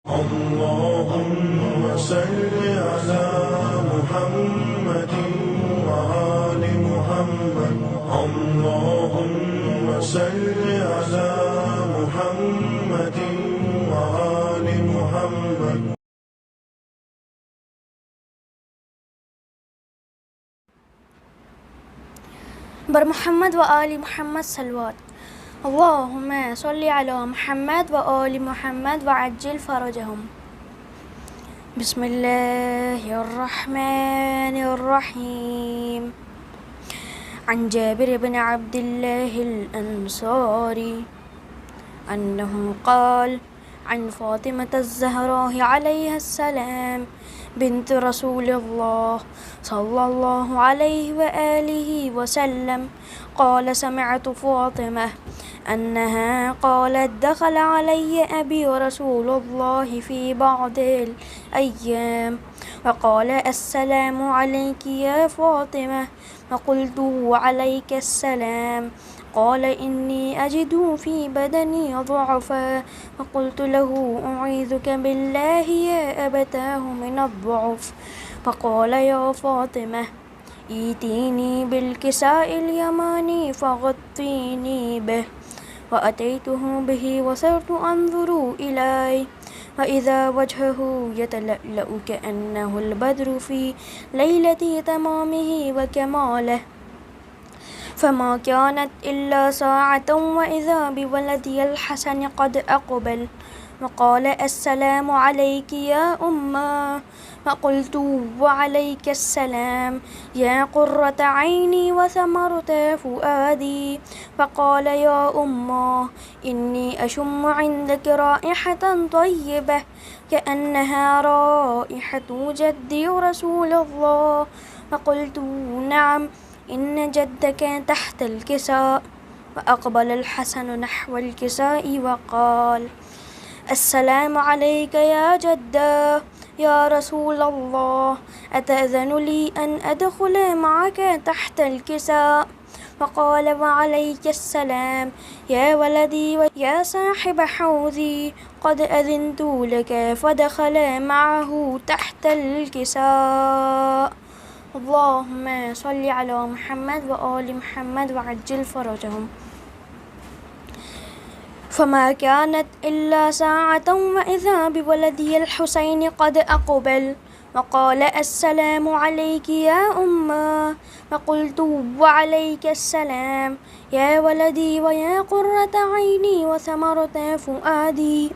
اللهم صل على محمد وآل محمد. اللهم صل على محمد وآل محمد. بر محمد وآل محمد صلوات. اللهم صل على محمد وآل محمد وعجل فرجهم. بسم الله الرحمن الرحيم. عن جابر بن عبد الله الأنصاري أنه قال عن فاطمة الزهراء عليها السلام بنت رسول الله صلى الله عليه وآله وسلم قال سمعت فاطمة أنها قالت دخل علي أبي رسول الله في بعض الأيام وقال السلام عليك يا فاطمة فقلت وعليك السلام قال إني أجد في بدني ضعفا فقلت له أعيذك بالله يا أبتاه من الضعف فقال يا فاطمة ائتيني بالكساء اليماني فغطيني به وأتيته به وصرت أنظر إليه وإذا وجهه يتلألأ كأنه البدر في ليلة تمامه وكماله فما كانت إلا ساعة وإذا بولدي الحسن قد أقبل وقال السلام عليك يا أمه فقلت وعليك السلام يا قرة عيني وثمرة فؤادي فقال يا أمه إني أشم عندك رائحة طيبة كأنها رائحة جدي رسول الله فقلت نعم إن جدك تحت الكساء وأقبل الحسن نحو الكساء وقال السلام عليك يا جدة يا رسول الله أتأذن لي أن أدخل معك تحت الكساء فقال وعليك السلام يا ولدي ويا صاحب حوضي قد أذنت لك فدخل معه تحت الكساء. اللهم صل على محمد وآل محمد وعجل فرجهم. فما كانت إلا ساعة وإذا بولدي الحسين قد أقبل وقال السلام عليك يا أمه فقلت وعليك السلام يا ولدي ويا قرة عيني وثمرة فؤادي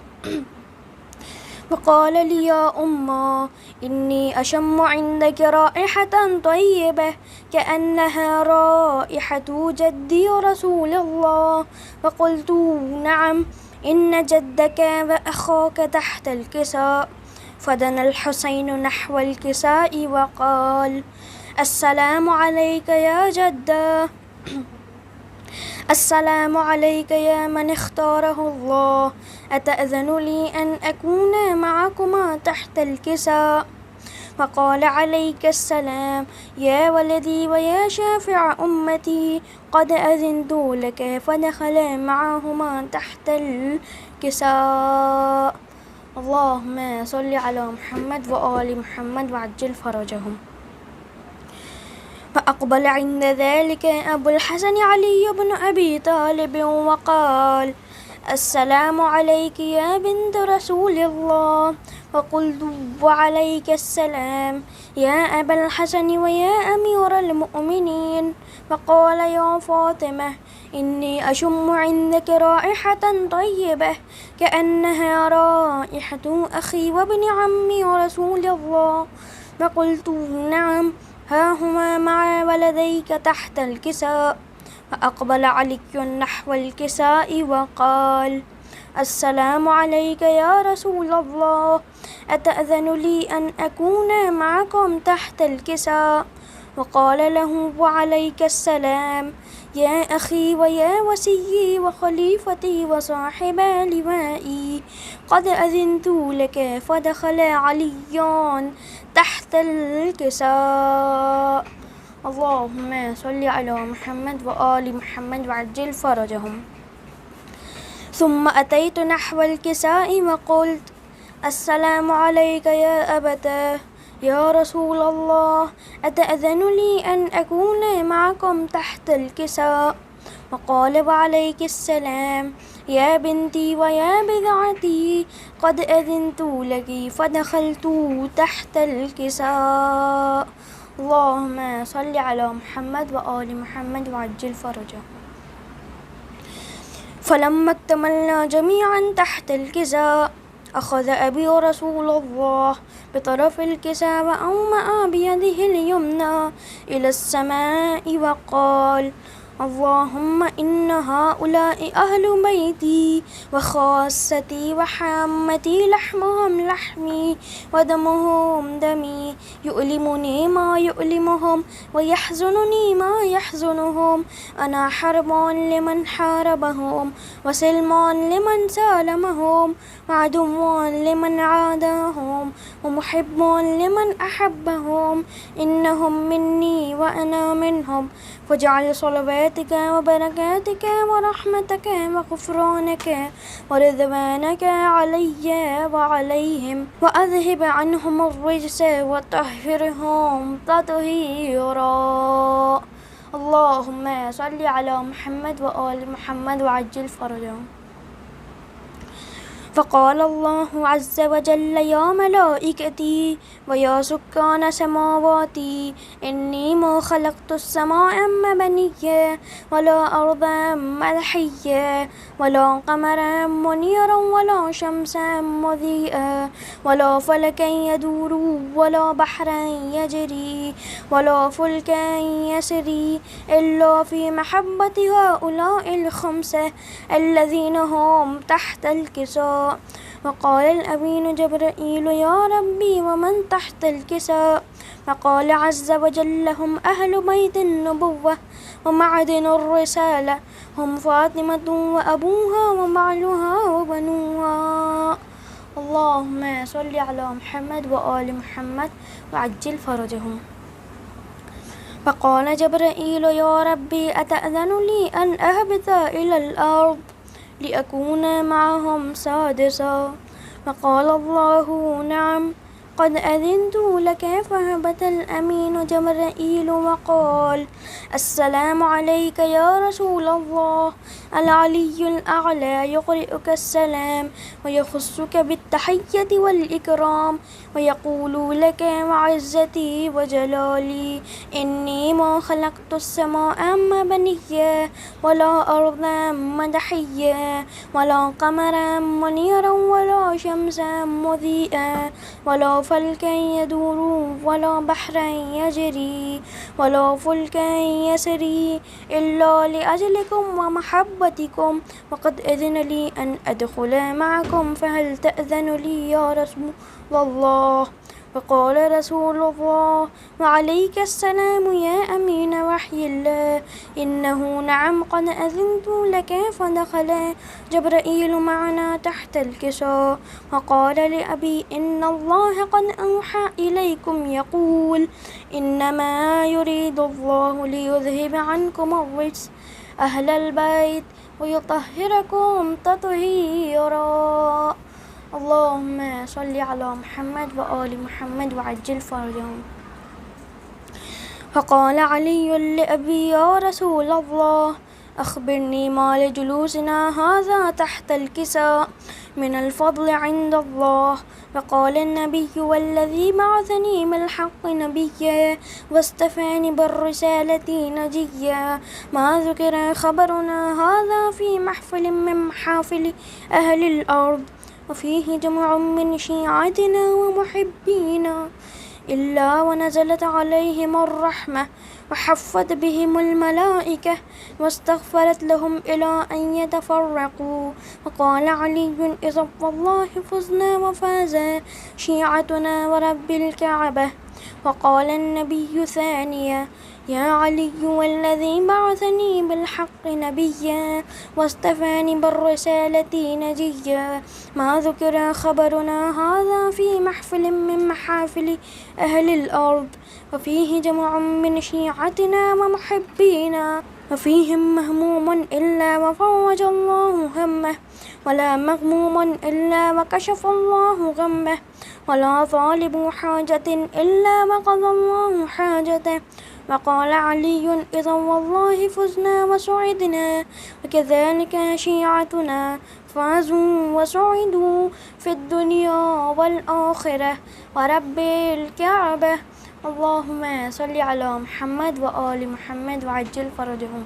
وقال لي يا أمه إني أشم عندك رائحة طيبة كأنها رائحة جدي رسول الله فقلت نعم إن جدك وأخاك تحت الكساء فدنا الحسين نحو الكساء وقال السلام عليك يا جدة السلام عليك يا من اختاره الله أتأذن لي أن أكون معكما تحت الكساء فقال عليك السلام يا ولدي ويا شافع أمتي قد أذنت لك فدخل معهما تحت الكساء. اللهم صل على محمد وآل محمد وعجل فرجهم. فأقبل عند ذلك أبو الحسن علي بن أبي طالب وقال السلام عليك يا بنت رسول الله فقلت وعليك السلام يا أبا الحسن ويا أمير المؤمنين فقال يا فاطمة إني أشم عندك رائحة طيبة كأنها رائحة أخي وابن عمي رسول الله فقلت نعم ها هما مع ولديك تحت الكساء فأقبل علي نحو الكساء وقال السلام عليك يا رسول الله أتأذن لي أن أكون معكم تحت الكساء وقال له وعليك السلام يا أخي ويا وسيي وخليفتي وصاحب لوائي قد أذنت لك فدخل علي تحت الكساء. اللهم صل على محمد وآل محمد وعجل فرجهم. ثم أتيت نحو الكساء وقلت السلام عليك يا أبتاه. يا رسول الله أتأذن لي أن أكون معكم تحت الكساء؟ وقال وعليك السلام يا بنتي ويا بضعتي قد أذنت لك فدخلت تحت الكساء. اللهم صل على محمد وآل محمد وعجل فرجه. فلما اكتملنا جميعا تحت الكساء أخذ أبي رسول الله بطرف الكساء وأومأ بيده اليمنى إلى السماء وقال اللهم إن هؤلاء أهل بيتي وخاصتي وحامتي لحمهم لحمي ودمهم دمي يؤلمني ما يؤلمهم ويحزنني ما يحزنهم. أنا حرب لمن حاربهم وسلم لمن سالمهم وعدو لمن عاداهم ومحب لمن أحبهم. إنهم مني وأنا منهم فاجعل صلواتك وبركاتك ورحمتك وغفرانك ورضوانك علي وعليهم وأذهب عنهم الرجس وطهرهم تطهيرا. اللهم صل على محمد وآل محمد وعجل فرجهم. فقال الله عز وجل يا ملائكتي ويا سكان سماواتي إني ما خلقت السماء مبنيا ولا أرضا مدحيا ولا قمرا منيرا ولا شمسا مضيئا ولا فلكا يدور ولا بحرا يجري ولا فلكا يسري إلا في محبة هؤلاء الخمسة الذين هم تحت الكساء. وقال الأمين جبرائيل يا ربي ومن تحت الكساء؟ فقال عز وجل هم أهل بيت النبوة ومعدن الرسالة هم فاطمة وأبوها وبعلها وبنوها. اللهم صل على محمد وآل محمد وعجل فرجهم. فقال جبرائيل يا ربي أتأذن لي أن أهبط إلى الأرض لأكون معهم سادسا؟ فقال الله نعم قد أذنت لك. فهبط الأمين جبرائيل وقال السلام عليك يا رسول الله. العلي الأعلى يقرئك السلام ويخصك بالتحية والإكرام ويقول لك وعزتي وجلالي إني ما خلقت السماء مبنيا ولا أرضا مدحيا ولا قمرا منيرا ولا شمسا مضيئا ولا فلكا يدور ولا بحرا يجري ولا فلكا يسري إلا لأجلكم ومحبتكم وقد أذن لي أن أدخل معكم فهل تأذن لي يا رسول الله؟ فقال رسول الله وعليك السلام يا أمين وحي الله إنه نعم قد أذنت لك. فدخل جبرائيل معنا تحت الكساء وقال لأبي إن الله قد أوحى إليكم يقول إنما يريد الله ليذهب عنكم الرجس أهل البيت ويطهركم تطهيرا. اللهم صل على محمد وآل محمد وعجل فرجهم. فقال علي لأبي يا رسول الله أخبرني ما لجلوسنا هذا تحت الكساء من الفضل عند الله. فقال النبي والذي بعثني بالحق نبيا واصطفاني بالرسالة نجيا ما ذكر خبرنا هذا في محفل من محافل أهل الأرض وفيه جمع من شيعتنا ومحبينا إلا ونزلت عليهم الرحمة وحفت بهم الملائكة واستغفرت لهم إلى أن يتفرقوا. وقال علي إذا والله فزنا وفاز شيعتنا ورب الكعبة. وقال النبي ثانيا يا علي والذي بعثني بالحق نبيا واصطفاني بالرسالة نجيا ما ذكر خبرنا هذا في محفل من محافل أهل الأرض وفيه جمع من شيعتنا ومحبينا وفيهم مهموم إلا وفرج الله همه ولا مغموم إلا وكشف الله غمه ولا طالب حاجة إلا وقضى الله حاجته. وقال علي إذا والله فزنا وسعدنا وكذلك شيعتنا فازوا وسعدوا في الدنيا والآخرة ورب الكعبة. اللهم صل على محمد وآل محمد وعجل فرجهم.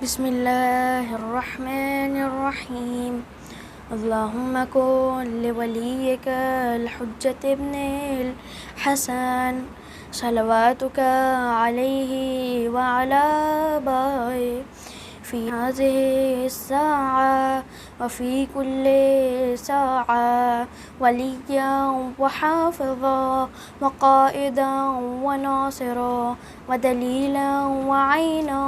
بسم الله الرحمن الرحيم. اللهم كن لوليك الحجة ابن الحسن صلواتك عليه وعلى آبائه في هذه الساعة وفي كل ساعة وليا وحافظا وقائدا وناصرا ودليلا وعينا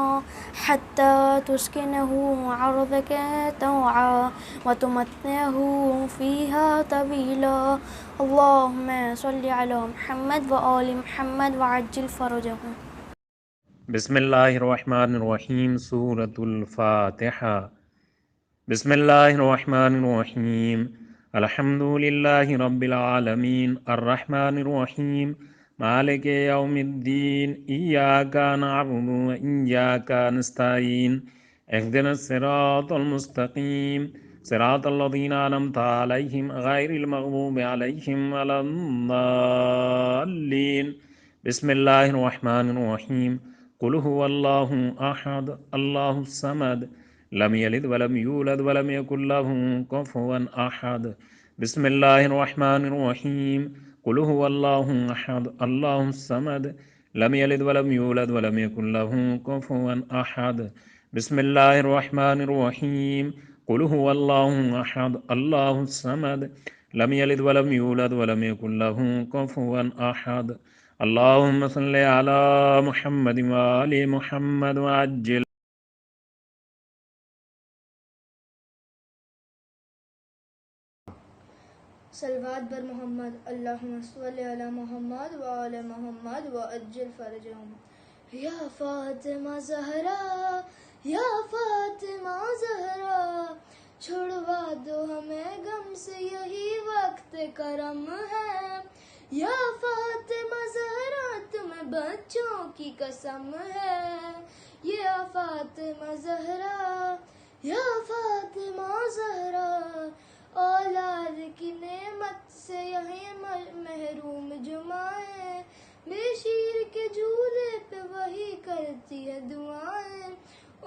حتى تسكنه عرضك طوعا وتمتعه فيها طويلا. اللهم صل على محمد وآل محمد وعجل فرجهم. بسم اللہ الرحمن الرحیم سورة الفاتحہ. بسم اللہ الرحمن الرحیم الحمد للہ رب العالمین الرحمن الرحیم مالک یوم الدین ایاک نعبد و ایاک نستعین اہدنا الصراط المستقیم صراط الذین انعمت علیہم غیر المغضوب علیہم ولا الضالین. بسم اللہ الرحمن الرحیم قل هو اللہ احد اللہ الصمد لم یلد ولم یولد ولم یکن له کفوا احد. بسم اللہ الرحمن الرحیم قل هو اللہ احد اللہ الصمد لم یلد ولم یولد ولم یکن له کفوا احد. بسم اللہ الرحمن الرحیم قل هو اللہ احد اللہ الصمد لم یلد ولم یولد ولم یکن له کفوا احد. اللہم صلی علی محمد وآل محمد وعجل. صلوات بر محمد. اللہم صلی علی محمد وآل محمد وعجل فرجهم. یا فاطمہ زہرا یا فاطمہ زہرا چھڑوا دو ہمیں غم سے یہی وقت کرم ہے. یا فاطمہ زہرا تمہیں بچوں کی قسم ہے. یا فاطمہ زہرا یا فاطمہ زہرا اولاد کی نعمت سے یہیں محروم جمائیں. بے شیر کے جھولے پہ وہی کرتی ہے دعائیں.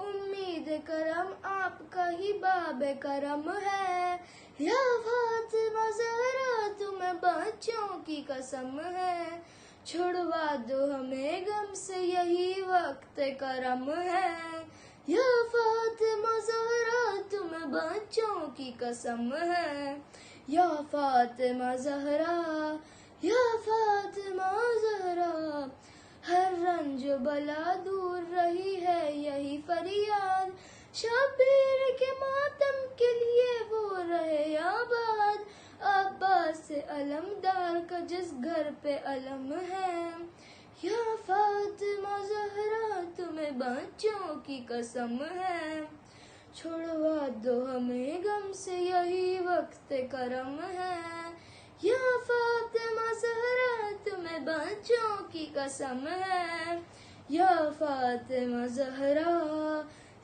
امید کرم آپ کا ہی باب کرم ہے. یا فاطمہ زہرا تمہیں بچوں کی قسم ہے. چھڑوا دو ہمیں غم سے یہی وقت کرم ہے. یا فاطمہ زہرا تمہیں بچوں کی قسم ہے. یا فاطمہ زہرا یا فاطمہ زہرا ہر رنج و بلا دور رہی ہے یہی فریاد. شبیر کے ماتم کے لیے وہ رہے آباد. عباس علمدار کا جس گھر پہ علم ہے. یا فاطمہ زہرا تمہیں بچوں کی قسم ہے. چھڑوا دو ہمیں غم سے یہی وقت کرم ہے. یا فاطمہ زہرا تمہیں بچوں کی قسم ہے. یا فاطمہ زہرا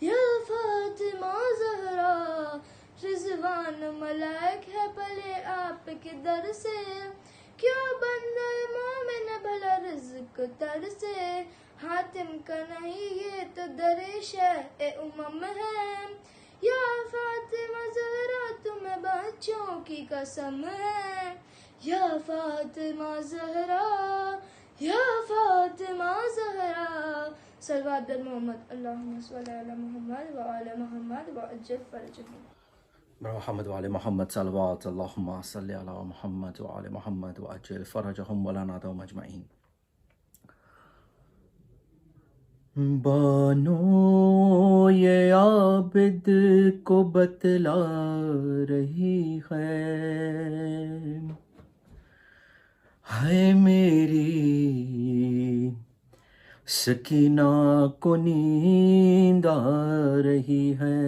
یا فاطمہ زہرا رضوان ملائک ہے پلے آپ کے در سے. کیوں بندہ مومن بھلا رزق تر سے. حاتم کا نہیں یہ تو در شہ امم ہے. یا فاطمہ زہرا تمہیں بچوں کی قسم ہے. یا فاطمہ زہرا یا فاطمہ زہرا صلوات بر محمد. اللہم صلی علی محمد وآل محمد وعجل فرجهم. محمد وعلى محمد صلوات. اللهم صل على محمد وعلى محمد وعجل فرجهم ولنا دوم اجمعین. بانو یہ عابد کو بتلا رہی ہے میری سکینہ کو نیند آ رہی ہے.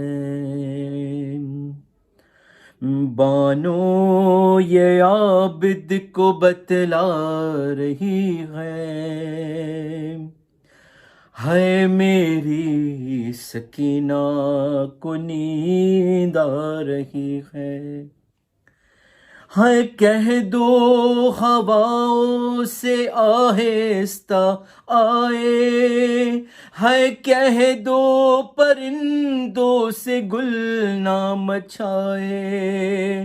بانو یہ عابد کو بتلا رہی ہے میری سکینہ کو نیند آ رہی ہے کہہ دو ہواؤں سے آہستہ آئے کہہ دو پرندوں سے گل نہ مچھائے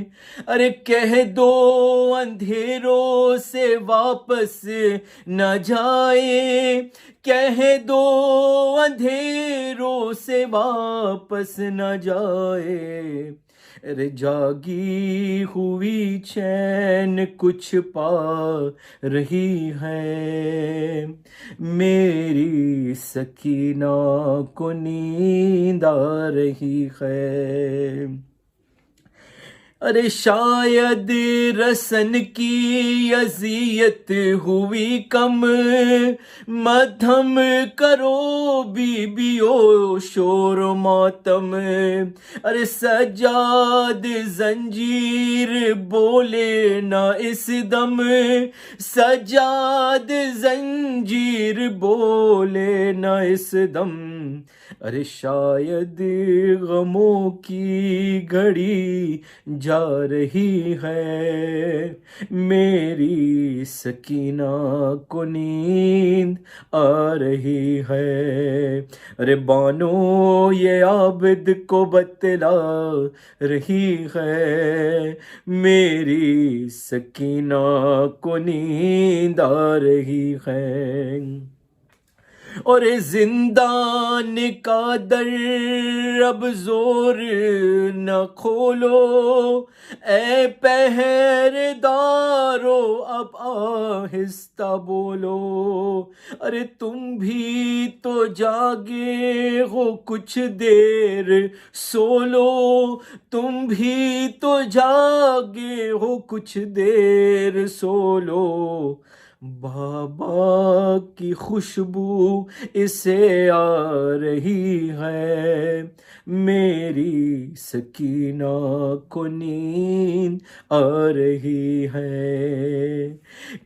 ارے کہہ دو اندھیروں سے واپس نہ جائے کہہ دو اندھیروں سے واپس نہ جائے ارے جاگی ہوئی چین کچھ پا رہی ہے میری سکینہ کو نیند آ رہی ہے ارے شاید رسن کی اذیت ہوئی کم مدھم کرو بیویو شور و ماتم ارے سجاد زنجیر بولے نہ اس دم سجاد زنجیر بولے نہ اس دم ارے شاید غموں کی گھڑی جا رہی ہے میری سکینہ کو نیند آ رہی ہے ارے بانو یہ عابد کو بتلا رہی ہے میری سکینہ کو نیند آ رہی ہے اور زندان کا در اب زور نہ کھولو اے پہرے دارو اب آہستہ بولو ارے تم بھی تو جاگے ہو کچھ دیر سو لو تم بھی تو جاگے ہو کچھ دیر سو لو بابا کی خوشبو اسے آ رہی ہے میری سکینہ کو نیند آ رہی ہے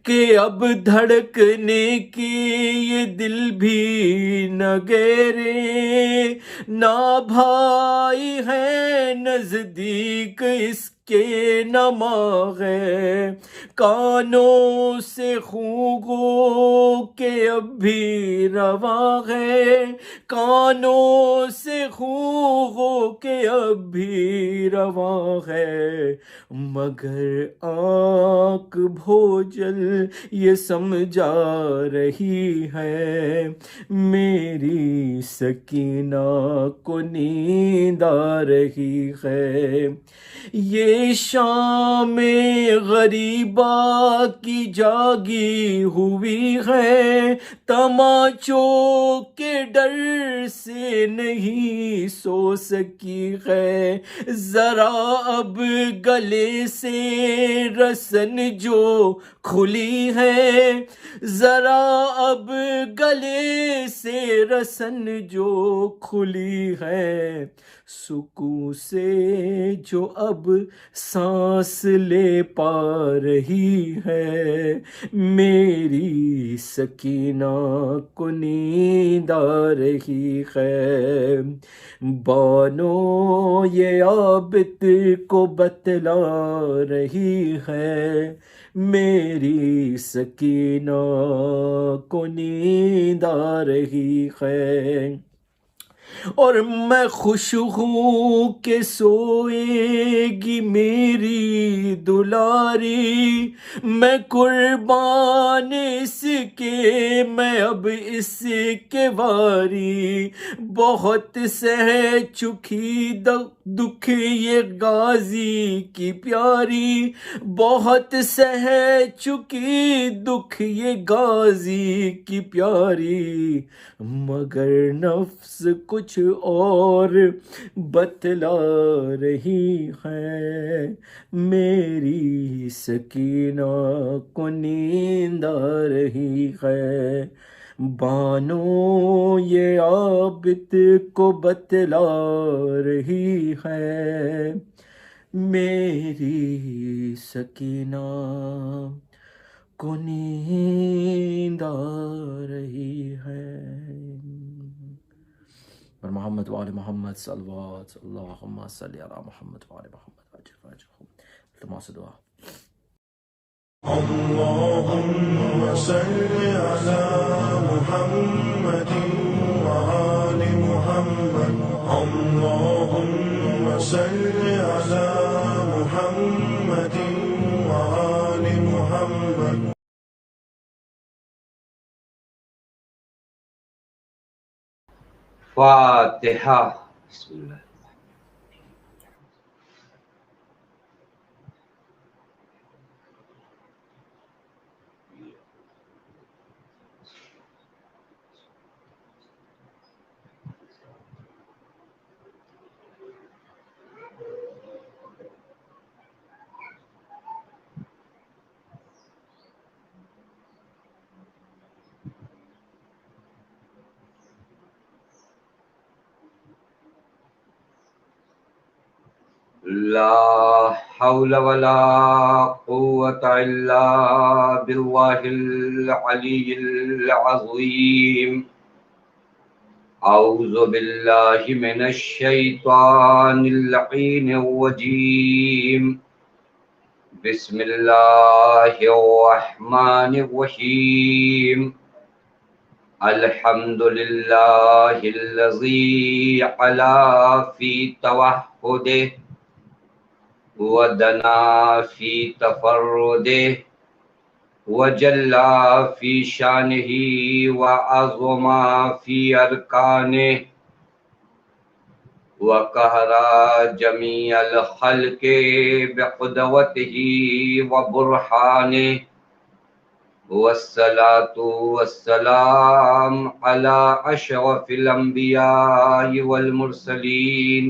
کہ اب دھڑکنے کی یہ دل بھی نہ گہرے نہ بھائی ہے نزدیک اس کے نہ ماں ہے کانوں سے خون گو کہ اب بھی رواں ہے کانوں سے خون گو کہ اب بھی رواں ہے مگر آنکھ بھوجل یہ سمجھا رہی ہے میری سکینہ کو نیند آ رہی ہے یہ شام غریبہ کی جاگی ہوئی ہے تماچوں کے ڈر سے نہیں سو سکی ہے ذرا اب گلے سے رسن جو کھلی ہے ذرا اب گلے سے رسن جو کھلی ہے سکون سے جو اب سانس لے پا رہی ہے میری سکینہ کو نیند آ رہی ہے بانو یہ عابد کو بتلا رہی ہے میری سکینہ کو نیند آ رہی ہے اور میں خوش ہوں کہ سوئے گی میری دلاری میں قربان اس کے میں اب اس کے واری بہت سہ چکی دکھ یہ غازی کی پیاری بہت سہ چکی دکھ یہ غازی کی پیاری مگر نفس کچھ اور بتلا رہی ہے میری سکینہ کو نیند آ رہی ہے بانو یہ عابد کو بتلا رہی ہے میری سکینہ کو نیند آ رہی ہے۔ اور محمد وآل محمد صلوات اللہم صلی علی محمد وآل محمد عجل فرجہم۔ التماس دعا۔ اللهم صل على محمد وآل محمد اللهم صل على محمد وآل محمد فاتحہ۔ بسم اللہ۔ لا حول ولا قوة إلا بالله العلي العظيم۔ أعوذ بالله من الشيطان اللعين الرجيم۔ بسم الله الرحمن الرحيم۔ الحمد لله الذي علا في توحده ودنا في تفرده وجلا في شانه وعظم في أركانه وقهر جميع الخلق بقدوته وبرهانه والصلاة والسلام على أشرف الأنبياء والمرسلين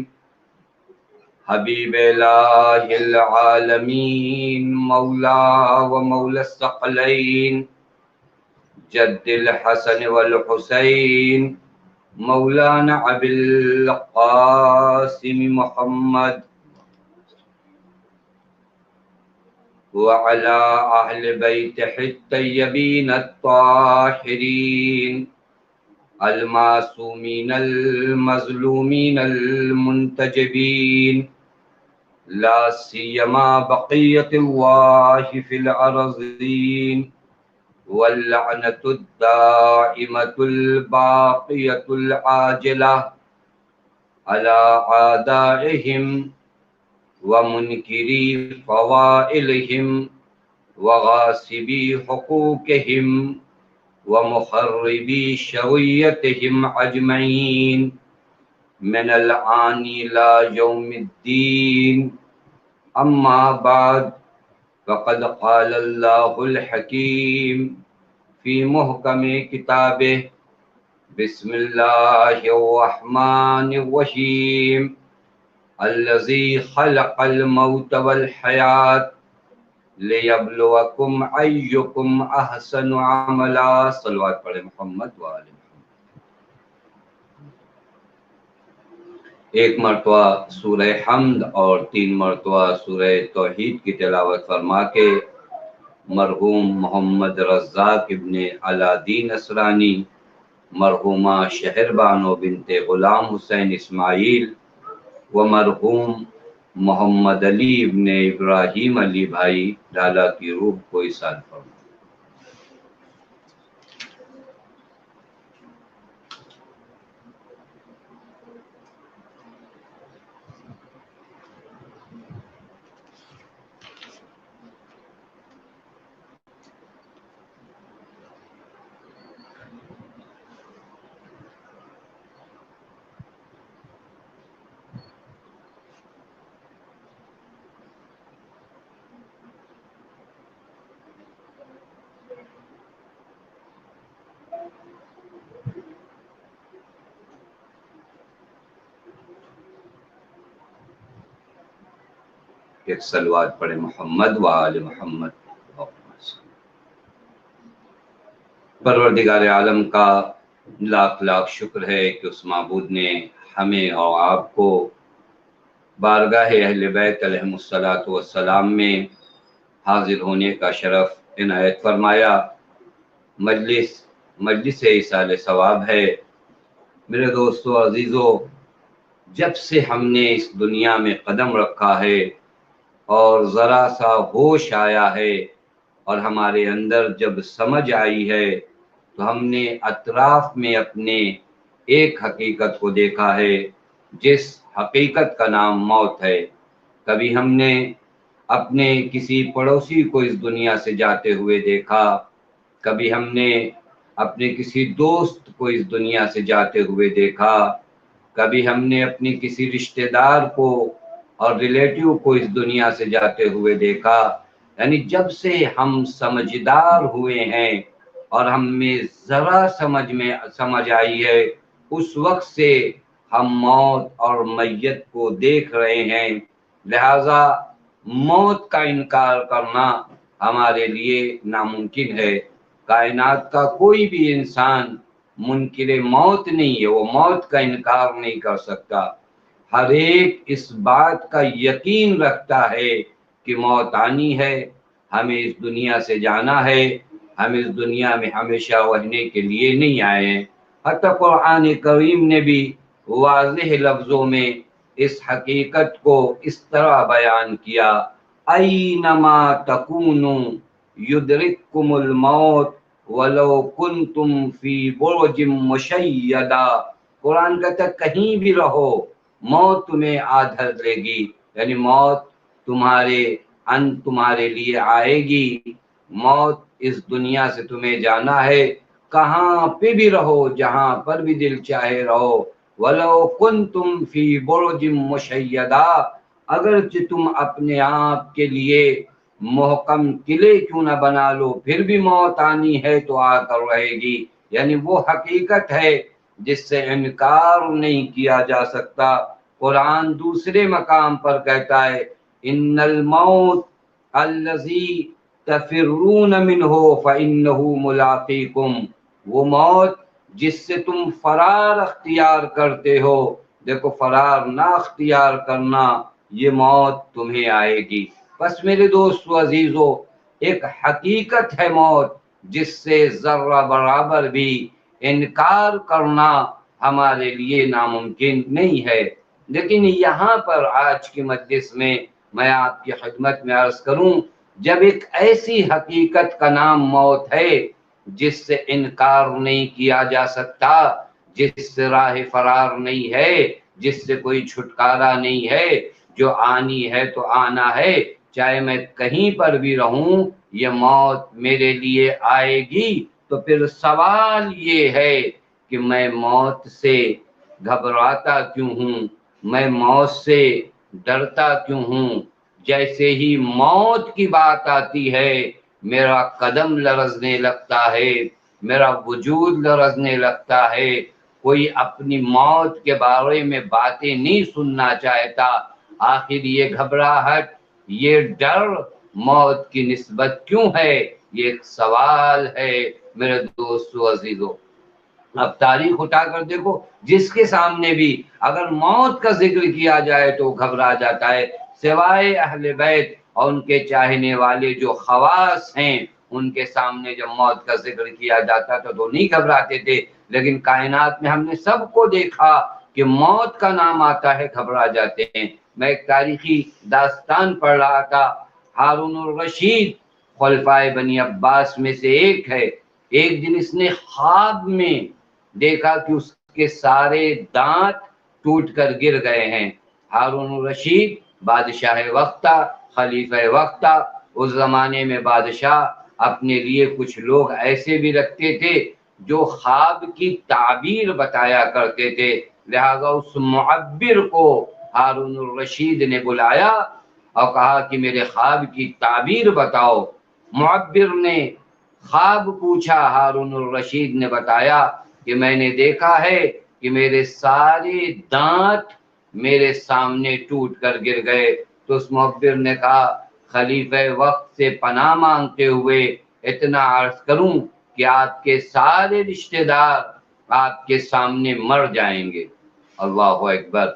حبیب الہ العالمین مولا و مولا الثقلین جد الحسن والحسین مولانا ابی القاسم محمد وعلى اہل بیتہ الطیبین الطاہرین المعصومین المظلومین المنتجبین لا سیما بقیت اللہ فی الارضین واللعنۃ الدائمۃ الباقیۃ العاجلہ علی اعدائہم ومنکری فوائلہم وغاصبی حقوقہم ومخربی شریعتہم اجمعین من الآن إلى يوم الدين۔ أما بعد فقد قال الله الحكيم في محكم كتابه بسم الله الرحمن الرحيم الذي خلق الموت والحياة ليبلوكم أيكم أحسن عملا۔ صلوات پڑھیں محمد وآل محمد۔ ایک مرتبہ سورہ حمد اور 3 مرتبہ سورہ توحید کی تلاوت فرما کے مرحوم محمد رزاق ابن علادین اسرانی، مرحومہ شہر بانو بنت غلام حسین اسماعیل و مرحوم محمد علی ابن ابراہیم علی بھائی ڈالا کی روح کو ایصال فرما۔ ایک صلوات پڑھے محمد و آل محمد۔ پروردگار عالم کا لاکھ لاکھ شکر ہے کہ اس معبود نے ہمیں اور آپ کو بارگاہ اہل بیت علیہم الصلاۃ والسلام میں حاضر ہونے کا شرف عنایت فرمایا۔ مجلس ایصال ثواب ہے۔ میرے دوستو عزیزو، جب سے ہم نے اس دنیا میں قدم رکھا ہے اور ذرا سا ہوش آیا ہے اور ہمارے اندر جب سمجھ آئی ہے تو ہم نے اطراف میں اپنے ایک حقیقت کو دیکھا ہے، جس حقیقت کا نام موت ہے۔ کبھی ہم نے اپنے کسی پڑوسی کو اس دنیا سے جاتے ہوئے دیکھا، کبھی ہم نے اپنے کسی دوست کو اس دنیا سے جاتے ہوئے دیکھا، کبھی ہم نے اپنی کسی رشتہ دار کو اور ریلیٹیو کو اس دنیا سے جاتے ہوئے دیکھا۔ یعنی جب سے ہم سمجھدار ہوئے ہیں اور ہم میں ذرا سمجھ آئی ہے، اس وقت سے ہم موت اور میت کو دیکھ رہے ہیں۔ لہذا موت کا انکار کرنا ہمارے لیے ناممکن ہے۔ کائنات کا کوئی بھی انسان منکر موت نہیں ہے، وہ موت کا انکار نہیں کر سکتا۔ ہر ایک اس بات کا یقین رکھتا ہے کہ موت آنی ہے، ہمیں اس دنیا سے جانا ہے، ہم اس دنیا میں ہمیشہ رہنے کے لیے نہیں آئے ہیں۔ حتیٰ قرآن کریم نے بھی واضح لفظوں میں اس حقیقت کو اس طرح بیان کیا، اینما تکونوا یدرککم الموت ولو کنتم فی برج مشیدہ۔ قرآن کہتا ہے کہیں بھی رہو موت تمہیں آ دھر لے گی، یعنی موت تمہارے لیے آئے گی۔ موت اس دنیا سے تمہیں جانا ہے، کہاں پہ بھی رہو، جہاں پر بھی دل چاہے رہو۔ وَلَوْ كُنْتُمْ فِي بُرُجٍ مُشَيَّدَةٍ، اگرچہ تم اپنے آپ کے لیے محکم قلعے کیوں نہ بنا لو، پھر بھی موت آنی ہے تو آ کر رہے گی۔ یعنی وہ حقیقت ہے جس سے انکار نہیں کیا جا سکتا۔ قرآن دوسرے مقام پر کہتا ہے ان الموت الذی تفرون منہ فانہ ملاقیکم، وہ موت جس سے تم فرار اختیار کرتے ہو، دیکھو فرار نہ اختیار کرنا، یہ موت تمہیں آئے گی۔ بس میرے دوستو عزیزو، ایک حقیقت ہے موت جس سے ذرہ برابر بھی انکار کرنا ہمارے لیے ناممکن نہیں ہے۔ لیکن یہاں پر آج کی مجلس میں میں آپ کی خدمت میں عرض کروں، جب ایک ایسی حقیقت کا نام موت ہے جس سے انکار نہیں کیا جا سکتا، جس سے راہ فرار نہیں ہے، جس سے کوئی چھٹکارا نہیں ہے، جو آنی ہے تو آنا ہے، چاہے میں کہیں پر بھی رہوں یہ موت میرے لیے آئے گی، تو پھر سوال یہ ہے کہ میں موت سے گھبراتا کیوں ہوں، میں موت سے ڈرتا کیوں ہوں؟ جیسے ہی موت کی بات آتی ہے میرا قدم لرزنے لگتا ہے، میرا وجود لرزنے لگتا ہے، کوئی اپنی موت کے بارے میں باتیں نہیں سننا چاہتا۔ آخر یہ گھبراہٹ، یہ ڈر موت کی نسبت کیوں ہے؟ یہ ایک سوال ہے میرے دوستو عزیزو۔ اب تاریخ اٹھا کر دیکھو، جس کے سامنے بھی اگر موت کا ذکر کیا جائے تو گھبرا جاتا ہے، سوائے اہل بیت اور ان کے چاہنے والے جو خواص ہیں، ان کے سامنے جب موت کا ذکر کیا جاتا تھا تو نہیں گھبراتے تھے۔ لیکن کائنات میں ہم نے سب کو دیکھا کہ موت کا نام آتا ہے گھبرا جاتے ہیں۔ میں ایک تاریخی داستان پڑھ رہا تھا، ہارون الرشید خلفائے بنی عباس میں سے ایک ہے۔ ایک دن اس نے خواب میں دیکھا کہ اس کے سارے دانت ٹوٹ کر گر گئے ہیں۔ ہارون الرشید بادشاہ وقت تھا، خلیفہ وقت تھا۔ اس زمانے میں بادشاہ اپنے لیے کچھ لوگ ایسے بھی رکھتے تھے جو خواب کی تعبیر بتایا کرتے تھے۔ لہذا اس معبر کو ہارون الرشید نے بلایا اور کہا کہ میرے خواب کی تعبیر بتاؤ۔ معبر نے خواب پوچھا، ہارون الرشید نے بتایا کہ میں نے دیکھا ہے کہ میرے سارے دانت میرے سامنے ٹوٹ کر گر گئے۔ تو اس معبر نے کہا خلیفہ وقت سے پناہ مانگتے ہوئے اتنا عرض کروں کہ آپ کے سارے رشتہ دار آپ کے سامنے مر جائیں گے۔ اللہ اکبر۔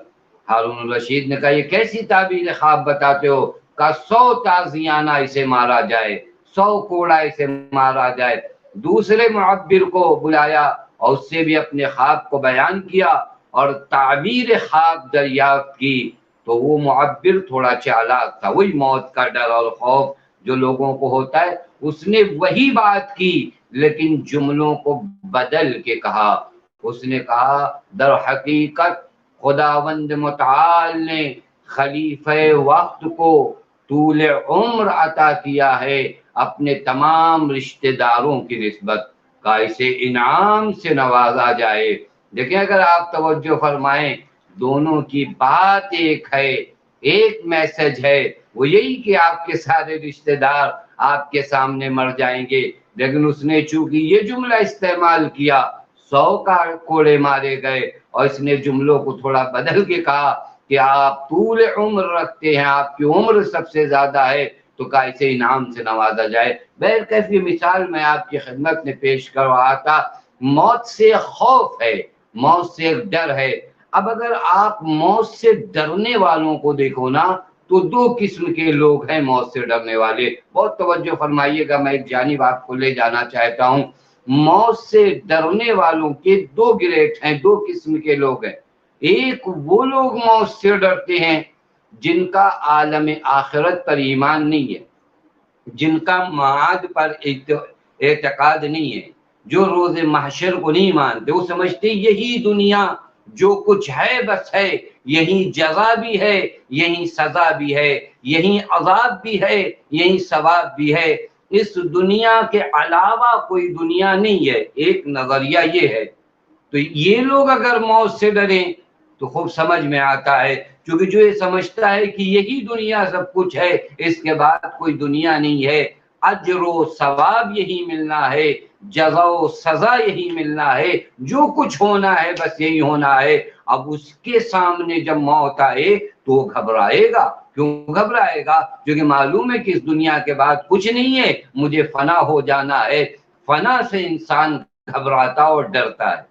ہارون الرشید نے کہا یہ کیسی تعبیر خواب بتاتے ہو؟ کہا 100 تازیانہ اسے مارا جائے، 100 کوڑا اسے مارا جائے۔ دوسرے معبر کو بلایا اور اس سے بھی اپنے خواب کو بیان کیا اور تعبیر خواب دریافت کی، تو وہ معبر تھوڑا چالاک تھا، وہی موت کا ڈر اور خوف جو لوگوں کو ہوتا ہے، اس نے وہی بات کی لیکن جملوں کو بدل کے کہا۔ اس نے کہا در حقیقت خداوند متعال نے خلیفہ وقت کو طول عمر عطا کیا ہے اپنے تمام رشتہ داروں کی نسبت، کا اسے انعام سے نوازا جائے۔ دیکھیں اگر آپ توجہ فرمائیں، دونوں کی بات ایک ہے، ایک میسج ہے، وہ یہی کہ آپ کے سارے رشتہ دار آپ کے سامنے مر جائیں گے، لیکن اس نے چونکہ یہ جملہ استعمال کیا 100 کا کوڑے مارے گئے، اور اس نے جملوں کو تھوڑا بدل کے کہا کہ آپ طول عمر رکھتے ہیں، آپ کی عمر سب سے زیادہ ہے، تو کا اسے انعام سے نوازا جائے۔ بہرکیف یہ مثال میں آپ کی خدمت میں پیش کر رہا تھا، موت سے خوف ہے، موت سے ایک ڈر ہے۔ اب اگر آپ موت سے ڈرنے والوں کو دیکھو نا، تو 2 قسم کے لوگ ہیں موت سے ڈرنے والے۔ بہت توجہ فرمائیے گا، میں ایک جانب آپ کو لے جانا چاہتا ہوں۔ موت سے ڈرنے والوں کے 2 گریڈ ہیں، 2 قسم کے لوگ ہیں۔ ایک وہ لوگ موت سے ڈرتے ہیں جن کا عالم آخرت پر ایمان نہیں ہے، جن کا معاد پر اعتقاد نہیں ہے، جو روز محشر کو نہیں مانتے، وہ سمجھتے یہی دنیا جو کچھ ہے بس ہے، یہی جزا بھی ہے، یہی سزا بھی ہے، یہی عذاب بھی ہے، یہی ثواب بھی ہے، اس دنیا کے علاوہ کوئی دنیا نہیں ہے۔ ایک نظریہ یہ ہے۔ تو یہ لوگ اگر موت سے ڈریں تو خوب سمجھ میں آتا ہے، کیونکہ جو یہ سمجھتا ہے کہ یہی دنیا سب کچھ ہے، اس کے بعد کوئی دنیا نہیں ہے، اجر و ثواب یہی ملنا ہے، جزا و سزا یہی ملنا ہے، جو کچھ ہونا ہے بس یہی ہونا ہے۔ اب اس کے سامنے جب موت آئے تو وہ گھبرائے گا۔ کیوں گھبرائے گا؟ کیونکہ معلوم ہے کہ اس دنیا کے بعد کچھ نہیں ہے، مجھے فنا ہو جانا ہے۔ فنا سے انسان گھبراتا اور ڈرتا ہے۔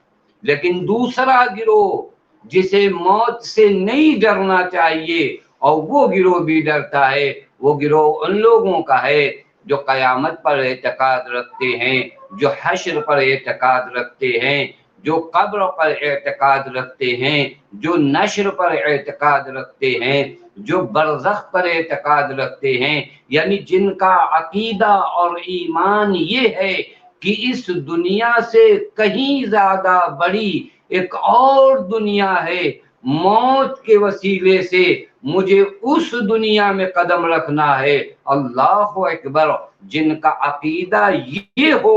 لیکن دوسرا گروہ جسے موت سے نہیں ڈرنا چاہیے اور وہ گروہ بھی ڈرتا ہے، وہ گروہ ان لوگوں کا ہے جو قیامت پر اعتقاد رکھتے ہیں، جو حشر پر اعتقاد رکھتے ہیں، جو قبر پر اعتقاد رکھتے ہیں، جو نشر پر اعتقاد رکھتے ہیں، جو برزخ پر اعتقاد رکھتے ہیں، یعنی جن کا عقیدہ اور ایمان یہ ہے کہ اس دنیا سے کہیں زیادہ بڑی ایک اور دنیا ہے، موت کے وسیلے سے مجھے اس دنیا میں قدم رکھنا ہے۔ اللہ اکبر! جن کا عقیدہ یہ ہو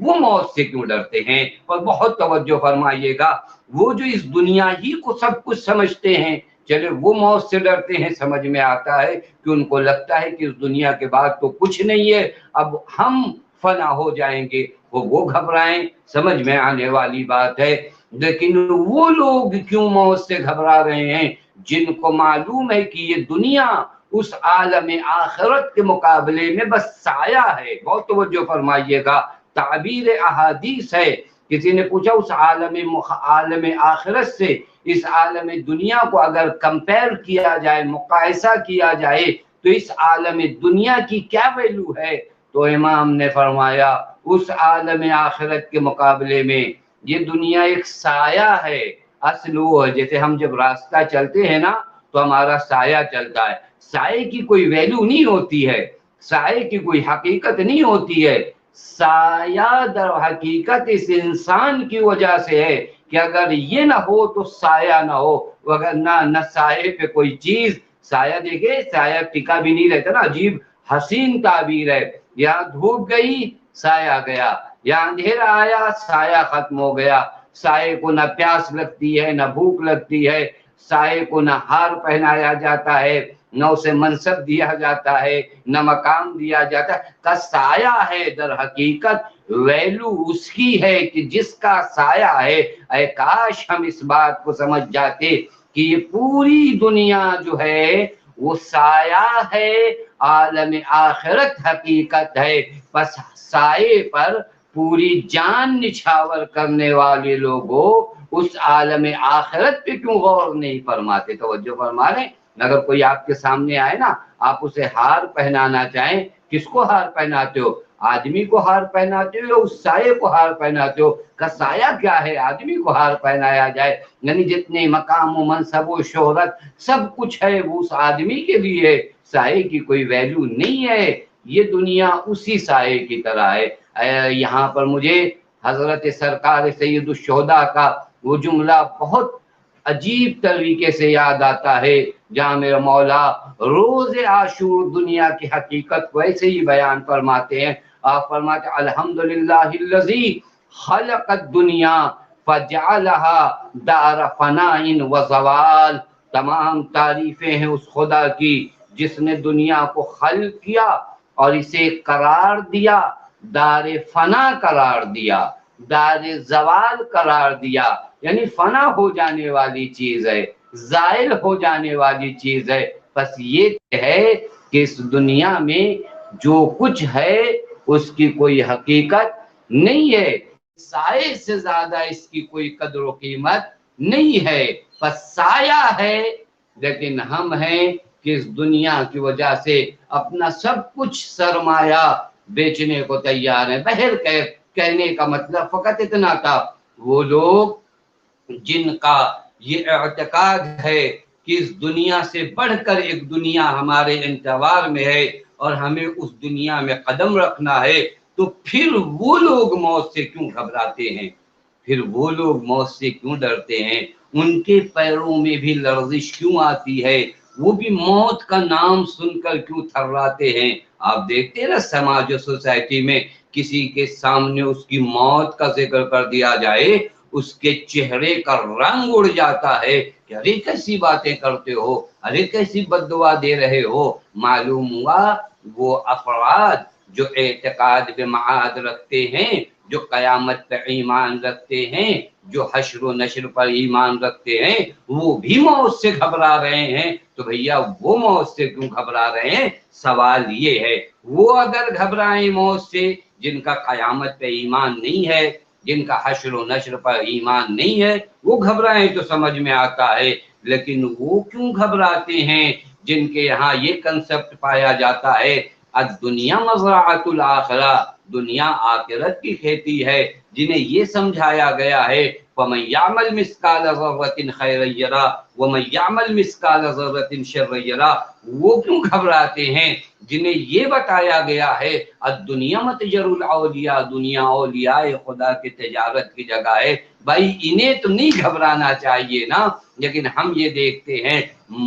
وہ موت سے کیوں ڈرتے ہیں؟ اور بہت توجہ فرمائیے گا، وہ جو اس دنیا ہی کو سب کچھ سمجھتے ہیں، چلے وہ موت سے ڈرتے ہیں، سمجھ میں آتا ہے کہ ان کو لگتا ہے کہ اس دنیا کے بعد تو کچھ نہیں ہے، اب ہم فنا ہو جائیں گے، وہ گھبرائیں، سمجھ میں آنے والی بات ہے۔ لیکن وہ لوگ کیوں موت سے گھبرا رہے ہیں؟ جن کو معلوم ہے کہ یہ دنیا اس عالم آخرت کے مقابلے میں بس سایہ ہے۔ بہت توجہ فرمائیے گا، تعبیر احادیث ہے۔ کسی نے پوچھا اس عالم آخرت سے اس عالم دنیا کو اگر کمپیر کیا جائے، مقایسہ کیا جائے، تو اس عالم دنیا کی کیا ویلو ہے؟ تو امام نے فرمایا اس عالم آخرت کے مقابلے میں یہ دنیا ایک سایہ ہے۔ اصل وہ ہے جیسے ہم جب راستہ چلتے ہیں نا تو ہمارا سایہ چلتا ہے، سائے کی کوئی ویلو نہیں ہوتی ہے، سائے کی کوئی حقیقت نہیں ہوتی ہے۔ سایہ در حقیقت اس انسان کی وجہ سے ہے کہ اگر یہ نہ ہو تو سایہ نہ ہو، اگر نہ سائے پہ کوئی چیز، سایہ دیکھے سایہ ٹکا بھی نہیں رہتا نا، عجیب حسین تعبیر ہے۔ یہاں دھوپ گئی سایہ گیا، یہاں اندھیرا آیا سایہ ختم ہو گیا۔ سائے کو نہ پیاس لگتی ہے، نہ بھوک لگتی ہے، سائے کو نہ ہار پہنایا جاتا ہے، نہ اسے منصب دیا جاتا ہے، نہ مقام دیا جاتا ہے۔ کا سایہ ہے در حقیقت ویلو اس کی ہے کہ جس کا سایہ ہے۔ اے کاش ہم اس بات کو سمجھ جاتے کہ یہ پوری دنیا جو ہے وہ سایہ ہے، عالم آخرت حقیقت ہے۔ بس سائے پر پوری جان نچھاور کرنے والے لوگوں اس عالم آخرت پہ کیوں غور نہیں فرماتے؟ توجہ فرما رہے ہیں؟ اگر کوئی آپ کے سامنے آئے نا، آپ اسے ہار پہنانا چاہیں، کس کو ہار پہناتے ہو؟ آدمی کو ہار پہناتے ہو یا اس سائے کو ہار پہناتے ہو؟ کا سایہ کیا ہے آدمی کو ہار پہنایا جائے؟ یعنی جتنے مقام و منصب و شہرت سب کچھ ہے وہ اس آدمی کے لیے ہے، سائے کی کوئی ویلیو نہیں ہے۔ یہ دنیا اسی سائے کی طرح ہے۔ یہاں پر مجھے حضرت سرکار سید الشہداء کا وہ جملہ بہت عجیب طریقے سے یاد آتا ہے، جہاں میرا مولا روز عاشور دنیا کی حقیقت ویسے ہی بیان فرماتے ہیں۔ آپ فرماتے ہیں الحمدللہ الذی خلق الدنیا فجعلها دار فناء و زوال، تمام تعریفیں ہیں اس خدا کی جس نے دنیا کو خلق کیا اور اسے قرار دیا، دار فنا قرار دیا، دار زوال قرار دیا، یعنی فنا ہو جانے والی چیز ہے، زائل ہو جانے والی چیز ہے۔ بس یہ ہے کہ اس دنیا میں جو کچھ ہے اس کی کوئی حقیقت نہیں ہے، سائے سے زیادہ اس کی کوئی قدر و قیمت نہیں ہے، بس سایہ ہے۔ لیکن ہم ہیں کہ اس دنیا کی وجہ سے اپنا سب کچھ سرمایہ بیچنے کو تیار ہیں۔ بہر کہنے کا مطلب فقط اتنا تھا، وہ لوگ جن کا یہ اعتقاد ہے کہ اس دنیا سے بڑھ کر ایک دنیا ہمارے انتظار میں ہے اور ہمیں اس دنیا میں قدم رکھنا ہے، تو پھر وہ لوگ موت سے کیوں گھبراتے ہیں؟ پھر وہ لوگ موت سے کیوں ڈرتے ہیں؟ ان کے پیروں میں بھی لرزش کیوں آتی ہے؟ وہ بھی موت کا نام سن کر کیوں تھراتے ہیں؟ آپ دیکھتے ہیں نا سماج و سوسائٹی میں کسی کے سامنے اس کی موت کا ذکر کر دیا جائے، اس کے چہرے کا رنگ اڑ جاتا ہے کہ ارے کیسی باتیں کرتے ہو، ارے کیسی بد دعا دے رہے ہو۔ معلوم ہوا وہ افراد جو اعتقاد بے معاد رکھتے ہیں، جو قیامت پر ایمان رکھتے ہیں، جو حشر و نشر پر ایمان رکھتے ہیں، وہ بھی موت سے گھبرا رہے ہیں۔ تو بھیا وہ موت سے کیوں گھبرا رہے ہیں؟ سوال یہ ہے، وہ اگر گھبرائیں موت سے جن کا قیامت پہ ایمان نہیں ہے، جن کا حشر و نشر پر ایمان نہیں ہے، وہ گھبرائیں تو سمجھ میں آتا ہے، لیکن وہ کیوں گھبراتے ہیں جن کے یہاں یہ کنسپٹ پایا جاتا ہے الدنیا مزرعۃ الآخرہ، دنیا آخرت کی کھیتی ہے، جنہیں یہ سمجھایا گیا ہے فَمَن يَعْمَلْ مِثْقَالَ ذَرَّةٍ خَيْرًا يَرَهُ وَمَن يَعْمَلْ مِثْقَالَ ذَرَّةٍ شَرًّا يَرَهُ؟ وہ کیوں گھبراتے ہیں جنہیں یہ بتایا گیا ہے الدنیا متجر الاولیاء، دنیا اولیاء خدا کی تجارت کی جگہ ہے؟ بھائی انہیں تو نہیں گھبرانا چاہیے نا، لیکن ہم یہ دیکھتے ہیں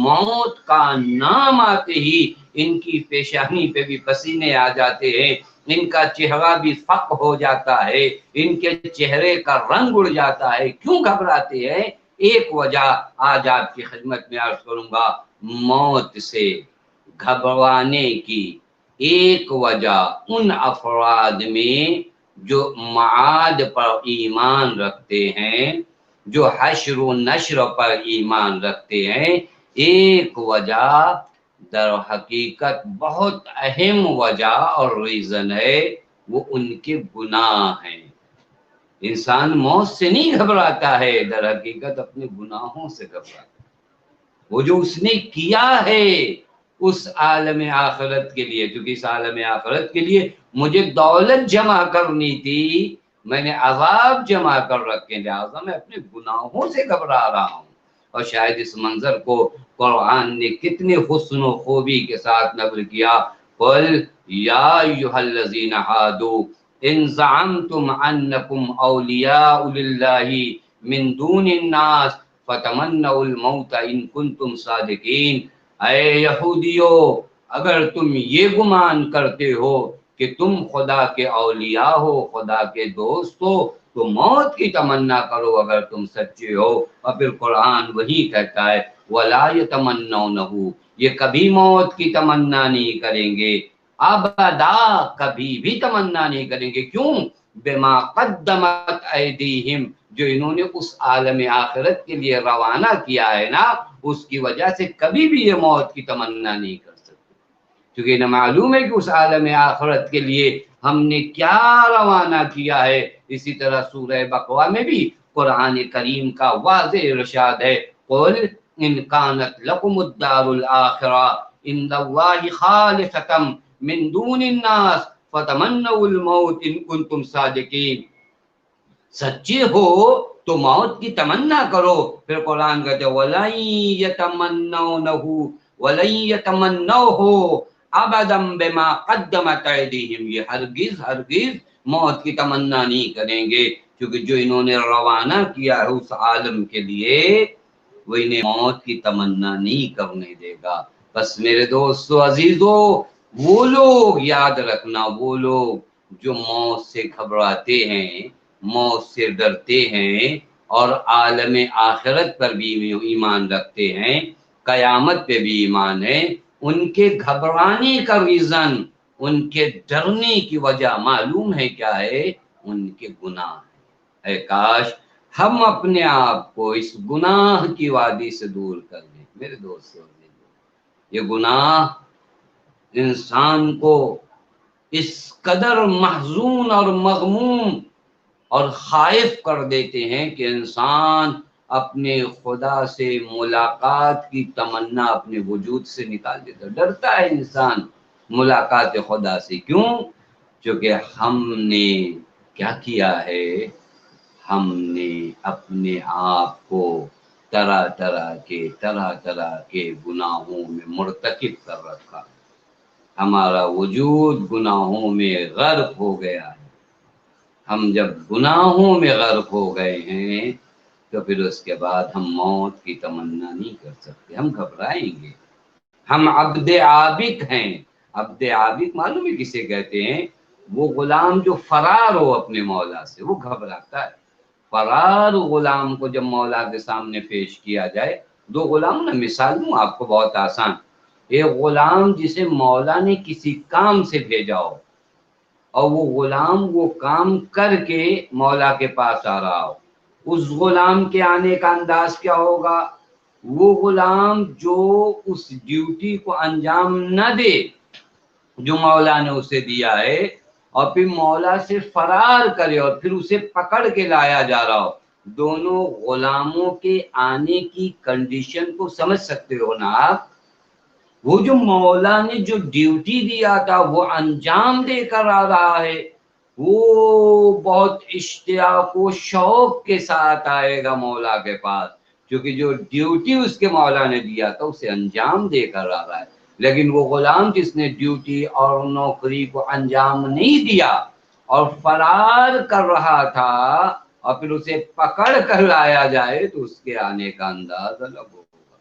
موت کا نام آتے ہی ان کی پیشانی پہ بھی پسینے آ جاتے ہیں، ان کا چہرہ بھی فق ہو جاتا ہے، ان کے چہرے کا رنگ اڑ جاتا ہے۔ کیوں گھبراتے ہیں؟ ایک وجہ آج آپ کی خدمت میں عرض کروں گا، موت سے گھبرانے کی ایک وجہ ان افراد میں جو معاد پر ایمان رکھتے ہیں، جو حشر و نشر پر ایمان رکھتے ہیں، ایک وجہ در حقیقت بہت اہم وجہ اور ریزن ہے، وہ ان کے گناہ ہیں۔ انسان موت سے نہیں گھبراتا ہے، در حقیقت اپنے گناہوں سے گھبراتا ہے۔ وہ جو اس نے کیا ہے اس عالم آخرت کے لیے، کیونکہ اس عالم آخرت کے لیے مجھے دولت جمع کرنی تھی، میں نے عذاب جمع کر رکھے، لہٰذا میں اپنے گناہوں سے گھبرا رہا ہوں۔ اور شاید اس منظر کو قرآن نے کتنے حسن و خوبی کے ساتھ نقل کیا، قل یا ایھا الذین ہادوا ان زعمتم انکم اولیاء للہ من دون الناس فتمنوا الموت ان کنتم صادقین۔ اے یہودیو، اگر تم یہ گمان کرتے ہو کہ تم خدا کے اولیاء ہو، خدا کے دوست ہو، تو موت کی تمنا کرو اگر تم سچے ہو۔ اور پھر قرآن وہی کہتا ہے وَلَا يَتَمَنَّوْنَهُ، یہ کبھی موت کی تمنا نہیں کریں گے، ابدا کبھی بھی تمنا نہیں کریں گے۔ کیوں؟ بما قدمت ایدیہم، جو انہوں نے اس عالم آخرت کے لیے روانہ کیا ہے نا، اس کی وجہ سے کبھی بھی یہ موت کی تمنا نہیں کر سکتے، کیونکہ انہیں معلوم ہے کہ اس عالم آخرت کے لیے ہم نے کیا روانہ کیا ہے۔ اسی طرح سورہ بقرہ میں بھی قرآن کریم کا واضح ارشاد ہے، قل ان کانت لکم الدار الآخرہ عند اللہ خالصۃ من دون الناس فتمنوا الموت ان کنتم صادقین، سچے ہو تو موت کی تمنا کرو۔ پھر قرآن کہتے وَلَن يَتَمَنَّوْنَهُ وَلَن يَتَمَنَّوْهُ ابدا بما قدمت ایدیہم، یہ ہرگز موت کی تمنا نہیں کریں گے، کیونکہ جو انہوں نے روانہ کیا ہے اس عالم کے لیے وہ انہیں موت کی تمنا نہیں کرنے دے گا۔ بس میرے دوستو عزیزو، وہ لوگ یاد رکھنا، وہ لوگ جو موت سے گھبراتے ہیں، موت سے ڈرتے ہیں اور عالم آخرت پر بھی ایمان رکھتے ہیں، قیامت پہ بھی ایمان ہے، ان کے گھبرانے کا ریزن، ان کے ڈرنے کی وجہ معلوم ہے کیا ہے؟ ان کے گناہ ہے۔ اے کاش ہم اپنے آپ کو اس گناہ کی وادی سے دور کر دیں۔ میرے دوستو، یہ گناہ انسان کو اس قدر محزون اور مغموم اور خائف کر دیتے ہیں کہ انسان اپنے خدا سے ملاقات کی تمنا اپنے وجود سے نکال دیتا، ڈرتا ہے انسان ملاقات خدا سے۔ کیوں؟ چونکہ ہم نے کیا کیا ہے؟ ہم نے اپنے آپ کو طرح طرح کے گناہوں میں مرتکب کر رکھا، ہمارا وجود گناہوں میں غرق ہو گیا ہے۔ ہم جب گناہوں میں غرق ہو گئے ہیں تو پھر اس کے بعد ہم موت کی تمنا نہیں کر سکتے، ہم گھبرائیں گے۔ ہم عبد عابق ہیں۔ عبد عابق معلوم ہے کسے کہتے ہیں؟ وہ غلام جو فرار ہو اپنے مولا سے، وہ گھبراتا ہے۔ فرار غلام کو جب مولا کے سامنے پیش کیا جائے، دو غلام نا مثال دوں آپ کو بہت آسان۔ ایک غلام جسے مولا نے کسی کام سے بھیجا ہو اور وہ غلام وہ کام کر کے مولا کے پاس آ رہا ہو، اس غلام کے آنے کا انداز کیا ہوگا؟ وہ غلام جو اس ڈیوٹی کو انجام نہ دے جو مولا نے اسے دیا ہے، اور پھر مولا سے فرار کرے اور پھر اسے پکڑ کے لایا جا رہا ہو، دونوں غلاموں کے آنے کی کنڈیشن کو سمجھ سکتے ہو نا آپ؟ وہ جو مولا نے جو ڈیوٹی دیا تھا وہ انجام دے کر آ رہا ہے، وہ بہت اشتیاق و شوق کے ساتھ آئے گا مولا کے پاس، کیونکہ جو ڈیوٹی اس کے مولا نے دیا تھا اسے انجام دے کر آ رہا ہے۔ لیکن وہ غلام جس نے ڈیوٹی اور نوکری کو انجام نہیں دیا اور فرار کر رہا تھا اور پھر اسے پکڑ کر لایا جائے تو اس کے آنے کا انداز الگ ہوگا۔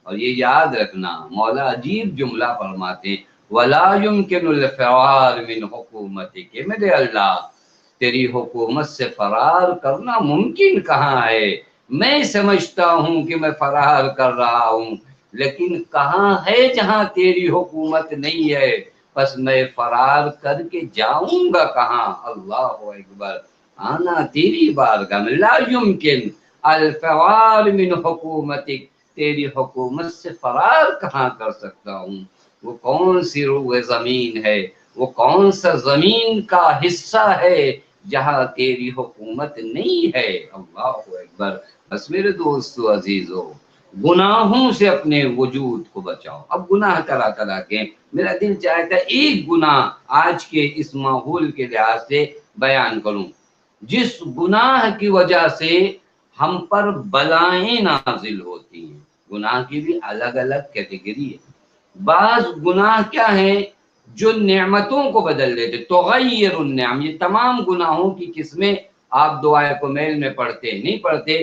اور یہ یاد رکھنا، مولا عجیب جملہ فرماتے ہیں وَلَا يُمْكِنُ الْفِرَارُ مِنْ حُكُومَتِكَ، میرے اللہ تیری حکومت سے فرار کرنا ممکن کہاں ہے؟ میں سمجھتا ہوں کہ میں فرار کر رہا ہوں، لیکن کہاں ہے جہاں تیری حکومت نہیں ہے؟ بس میں فرار کر کے جاؤں گا کہاں؟ اللہ اکبر، آنا تیری بارگاہ میں۔ لا يمکن الفرار من حکومتک، تیری حکومت سے فرار کہاں کر سکتا ہوں؟ وہ کون سی روح زمین ہے، وہ کون سا زمین کا حصہ ہے جہاں تیری حکومت نہیں ہے؟ اللہ اکبر۔ بس میرے دوستو عزیزو، گناہوں سے اپنے وجود کو بچاؤ۔ اب گناہ طرح طرح کے، میرا دل چاہتا ہے ایک گناہ آج کے اس ماحول کے لحاظ سے بیان کروں، جس گناہ کی وجہ سے ہم پر بلائیں نازل ہوتی ہیں۔ گناہ کی بھی الگ الگ کیٹیگری ہے۔ بعض گناہ کیا ہیں؟ جو نعمتوں کو بدل دیتے، تغیر النعم۔ یہ تمام گناہوں کی قسمیں آپ دعائے کمیل میں پڑھتے ہیں، نہیں پڑھتے؟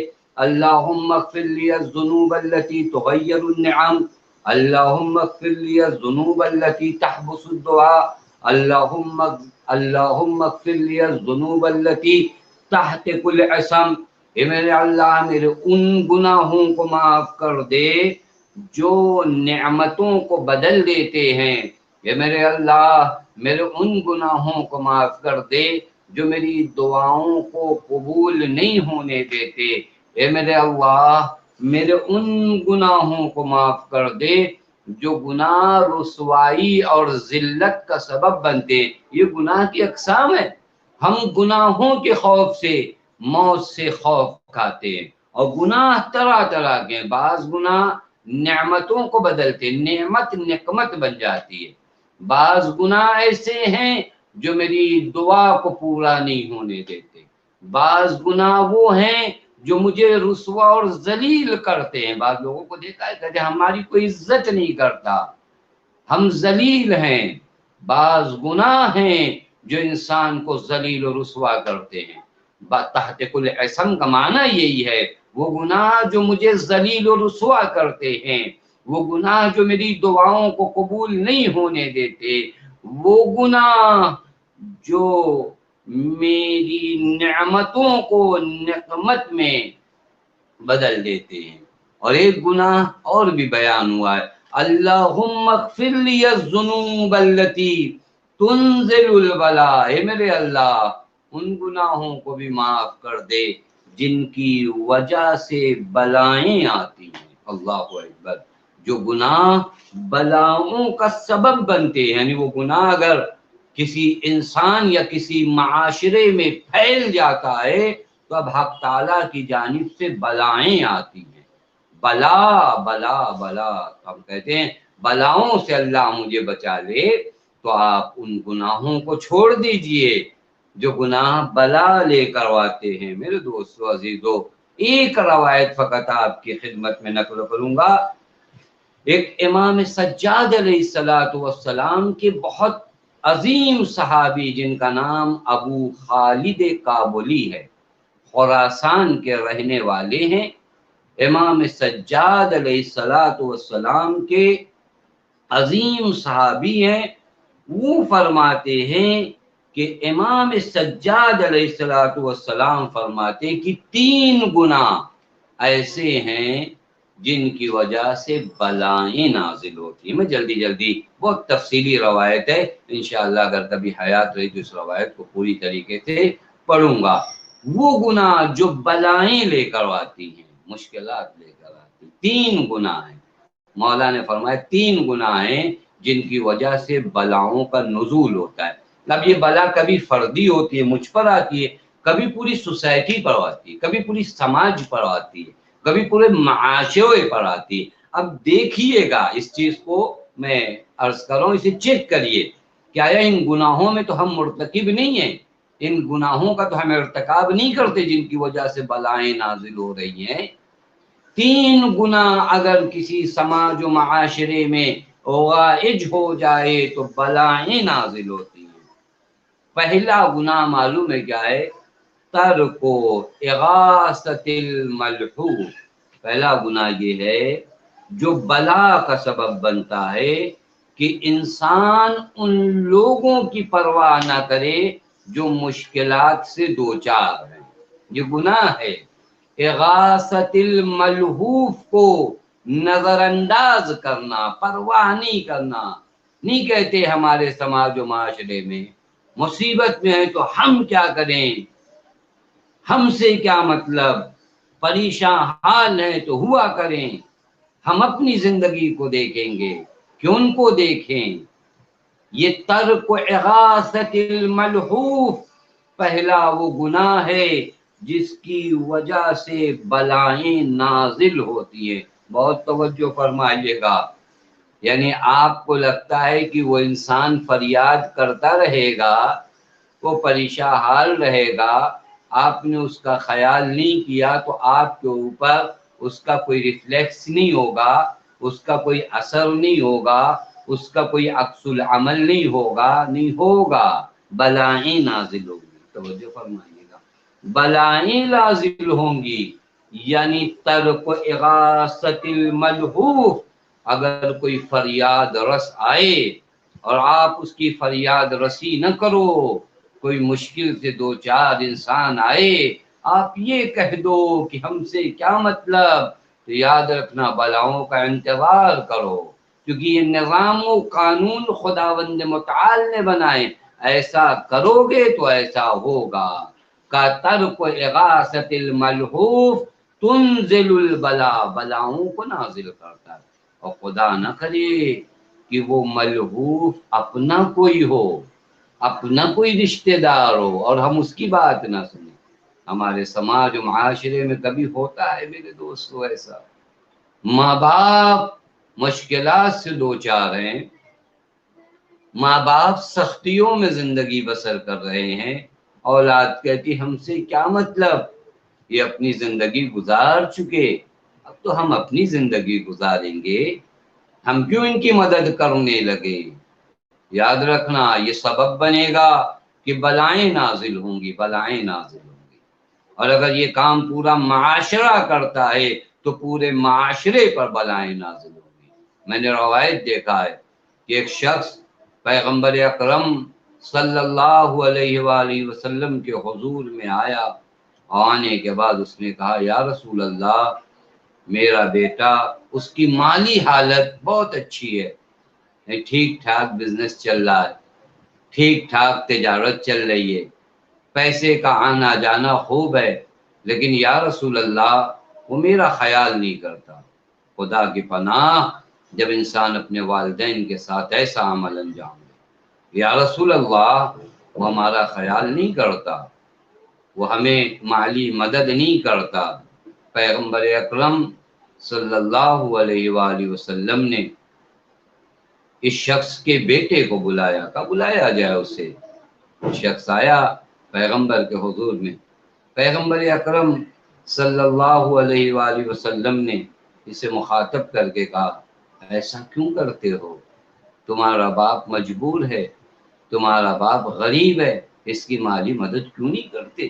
اللہم اغفر لی الذنوب التي تغیر النعم، اللہم اغفر لی الذنوب التي تحبس الدعاء، اللہم اغفر لی الذنوب التي تحتک العصم۔ اے میرے اللہ میرے ان گناہوں کو معاف کر دے جو نعمتوں کو بدل دیتے ہیں۔ اے میرے اللہ میرے ان گناہوں کو معاف کر دے جو میری دعاؤں کو قبول نہیں ہونے دیتے۔ اے میرے اللہ میرے ان گناہوں کو معاف کر دے جو گناہ رسوائی اور ذلت کا سبب بنتے۔ یہ گناہ کی اقسام ہے۔ ہم گناہوں کے خوف سے موت سے خوف کھاتے ہیں. اور گناہ طرح طرح کے ہیں. بعض گناہ نعمتوں کو بدلتے ہیں، نعمت نقمت بن جاتی ہے. بعض گناہ ایسے ہیں جو میری دعا کو پورا نہیں ہونے دیتے. بعض گناہ وہ ہیں جو مجھے رسوا اور ذلیل کرتے ہیں. بعض لوگوں کو دیکھا ہے کہ ہماری کوئی عزت نہیں کرتا، ہم ذلیل ہیں. بعض گناہ ہیں جو انسان کو ذلیل و رسوا کرتے ہیں. تحت کل اسم کا معنی یہی ہے، وہ گناہ جو مجھے ذلیل و رسوا کرتے ہیں، وہ گناہ جو میری دعاؤں کو قبول نہیں ہونے دیتے، وہ گناہ جو میری نعمتوں کو نقمت میں بدل دیتے ہیں. اور ایک گناہ اور بھی بیان ہوا ہے، اللہم اغفر لی الذنوب التي تنزل البلاء، اے میرے اللہ ان گناہوں کو بھی معاف کر دے جن کی وجہ سے بلائیں آتی ہیں. اللہ اکبر. جو گناہ بلاؤں کا سبب بنتے ہیں، یعنی وہ گناہ اگر کسی انسان یا کسی معاشرے میں پھیل جاتا ہے تو اب حق تعالیٰ کی جانب سے بلائیں آتی ہیں. بلا بلا بلا، ہم کہتے ہیں بلاؤں سے اللہ مجھے بچا لے، تو آپ ان گناہوں کو چھوڑ دیجئے جو گناہ بلا لے کرواتے ہیں. میرے دوستو عزیزو، ایک روایت فقط آپ کی خدمت میں نقل کروں گا. ایک امام سجاد علیہ السلام کے بہت عظیم صحابی جن کا نام ابو خالد کابلی ہے، خراسان کے رہنے والے ہیں. امام سجاد علیہ السلام کے عظیم صحابی ہیں. وہ فرماتے ہیں کہ امام سجاد علیہ السلام فرماتے ہیں کہ 3 گناہ ایسے ہیں جن کی وجہ سے بلائیں نازل ہوتی ہیں. میں جلدی بہت تفصیلی روایت ہے، انشاءاللہ اگر کبھی حیات رہی تو اس روایت کو پوری طریقے سے پڑھوں گا. وہ گناہ جو بلائیں لے کر آتی ہیں، مشکلات لے کر آتی ہیں، 3 گناہ ہیں. مولا نے فرمایا 3 گناہ ہیں جن کی وجہ سے بلاؤں کا نزول ہوتا ہے. اب یہ بلا کبھی فردی ہوتی ہے، مجھ پر آتی ہے، کبھی پوری سوسائٹی پر آتی ہے، کبھی پوری سماج پر آتی ہے، کبھی پورے معاشرے پر آتی ہے. اب دیکھیے گا، اس چیز کو میں عرض کر رہا ہوں، اسے چیک کریے کہ آیا ان گناہوں میں تو ہم مرتکب نہیں ہیں، ان گناہوں کا تو ہم ارتکاب نہیں کرتے جن کی وجہ سے بلائیں نازل ہو رہی ہیں. 3 گناہ اگر کسی سماج و معاشرے میں رائج ہو جائے تو بلائیں نازل ہوتی ہیں. پہلا گناہ معلوم ہے کیا ہے؟ ترک اغاثۃ الملحوف. پہلا گناہ یہ ہے جو بلا کا سبب بنتا ہے کہ انسان ان لوگوں کی پرواہ نہ کرے جو مشکلات سے دوچار ہیں. یہ گناہ ہے. اغاثۃ الملحوف کو نظر انداز کرنا، پرواہ نہیں کرنا. نہیں کہتے ہمارے سماج و معاشرے میں مصیبت میں ہے تو ہم کیا کریں، ہم سے کیا مطلب، پریشان حال ہے تو ہوا کریں، ہم اپنی زندگی کو دیکھیں گے کہ ان کو دیکھیں. یہ ترک اغاثۃ الملحوف پہلا وہ گناہ ہے جس کی وجہ سے بلائیں نازل ہوتی ہیں. بہت توجہ فرمائیے گا. یعنی آپ کو لگتا ہے کہ وہ انسان فریاد کرتا رہے گا، وہ پریشان حال رہے گا، آپ نے اس کا خیال نہیں کیا تو آپ کے اوپر اس کا کوئی ریفلیکس نہیں ہوگا، اس کا کوئی اثر نہیں ہوگا، اس کا کوئی عکس العمل نہیں ہوگا. نہیں ہوگا، بلائیں نازل ہوگی. توجہ فرمائیے گا، بلائیں نازل ہوں گی. یعنی ترک اغاثۃ الملحوف، اگر کوئی فریاد رس آئے اور آپ اس کی فریاد رسی نہ کرو، کوئی مشکل سے 2-4 انسان آئے، آپ یہ کہہ دو کہ ہم سے کیا مطلب، تو یاد رکھنا بلاؤں کا انتظار کرو، کیونکہ یہ نظام و قانون خداوند متعال نے بنائے. ایسا کرو گے تو ایسا ہوگا. کا ترک اغاثۃ الملحوف تنزل البلا، بلاؤں کو نازل کرتا ہے. اور خدا نہ کرے کہ وہ ملحوف اپنا کوئی ہو، اپنا کوئی رشتہ دار ہو اور ہم اس کی بات نہ سنیں، ہمارے سماج و معاشرے میں کبھی ہوتا ہے میرے دوستو ایسا؟ ماں باپ مشکلات سے دوچار ہیں، ماں باپ سختیوں میں زندگی بسر کر رہے ہیں، اولاد کہتی ہم سے کیا مطلب، یہ اپنی زندگی گزار چکے، اب تو ہم اپنی زندگی گزاریں گے، ہم کیوں ان کی مدد کرنے لگے؟ یاد رکھنا یہ سبب بنے گا کہ بلائیں نازل ہوں گی، بلائیں نازل ہوں گی۔ اور اگر یہ کام پورا معاشرہ کرتا ہے تو پورے معاشرے پر بلائیں نازل ہوں گی۔ میں نے روایت دیکھا ہے کہ ایک شخص پیغمبر اکرم صلی اللہ علیہ وآلہ وسلم کے حضور میں آیا، آنے کے بعد اس نے کہا یا رسول اللہ، میرا بیٹا، اس کی مالی حالت بہت اچھی ہے، ٹھیک ٹھاک بزنس چل رہا ہے، ٹھیک ٹھاک تجارت چل رہی ہے، پیسے کا آنا جانا خوب ہے، لیکن یا رسول اللہ وہ میرا خیال نہیں کرتا۔ خدا کی پناہ، جب انسان اپنے والدین کے ساتھ ایسا عمل انجام دے، یا رسول اللہ وہ ہمارا خیال نہیں کرتا، وہ ہمیں مالی مدد نہیں کرتا۔ پیغمبر اکرم صلی اللہ علیہ وآلہ وسلم نے اس شخص کے بیٹے کو بلایا، کہا بلایا جائے اسے۔ شخص آیا پیغمبر کے حضور میں، پیغمبر اکرم صلی اللہ علیہ وآلہ وسلم نے اسے مخاطب کر کے کہا ایسا کیوں کرتے ہو؟ تمہارا باپ مجبور ہے، تمہارا باپ غریب ہے، اس کی مالی مدد کیوں نہیں کرتے؟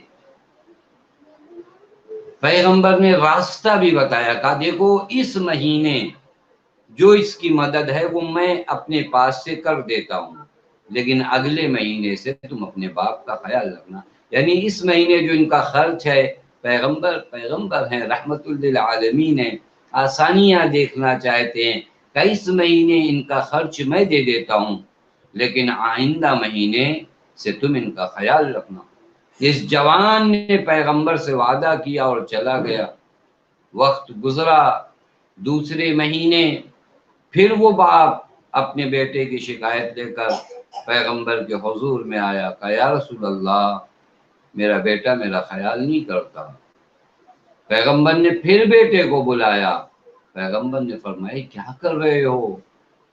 پیغمبر نے راستہ بھی بتایا، کہا دیکھو اس مہینے جو اس کی مدد ہے وہ میں اپنے پاس سے کر دیتا ہوں، لیکن اگلے مہینے سے تم اپنے باپ کا خیال رکھنا۔ یعنی اس مہینے جو ان کا خرچ ہے، پیغمبر ہیں، رحمت للعالمین ہیں، آسانیاں دیکھنا چاہتے ہیں کہ اس مہینے ان کا خرچ میں دے دیتا ہوں، لیکن آئندہ مہینے سے تم ان کا خیال رکھنا۔ اس جوان نے پیغمبر سے وعدہ کیا اور چلا گیا۔ وقت گزرا، دوسرے مہینے پھر وہ باپ اپنے بیٹے کی شکایت لے کر پیغمبر کے حضور میں آیا، کہا یا رسول اللہ میرا بیٹا میرا خیال نہیں کرتا۔ پیغمبر نے پھر بیٹے کو بلایا، پیغمبر نے فرمایا کیا کر رہے ہو؟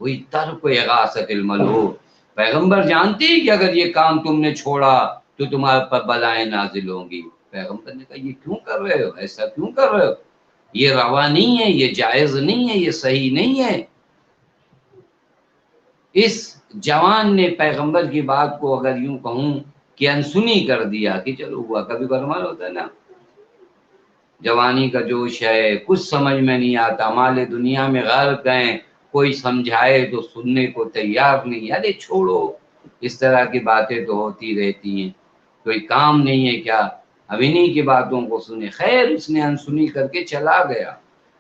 وہی ترک اغاثۃ الملہوف۔ پیغمبر جانتے ہیں کہ اگر یہ کام تم نے چھوڑا تو تمہارے پر بلائیں نازل ہوں گی۔ پیغمبر نے کہا یہ کیوں کر رہے ہو، ایسا کیوں کر رہے ہو؟ یہ روا نہیں ہے، یہ جائز نہیں ہے، یہ صحیح نہیں ہے۔ اس جوان نے پیغمبر کی بات کو اگر یوں کہوں کہ انسنی کر دیا کہ چلو ہوا، کبھی کبھار ہوتا ہے نا، جوانی کا جوش ہے، کچھ سمجھ میں نہیں آتا، مال دنیا میں غرق گئے، کوئی سمجھائے تو سننے کو تیار نہیں، ارے چھوڑو، اس طرح کی باتیں تو ہوتی رہتی ہیں، کوئی کام نہیں ہے کیا، اب انہی کی باتوں کو سنے۔ خیر اس نے انسنی کر کے چلا گیا۔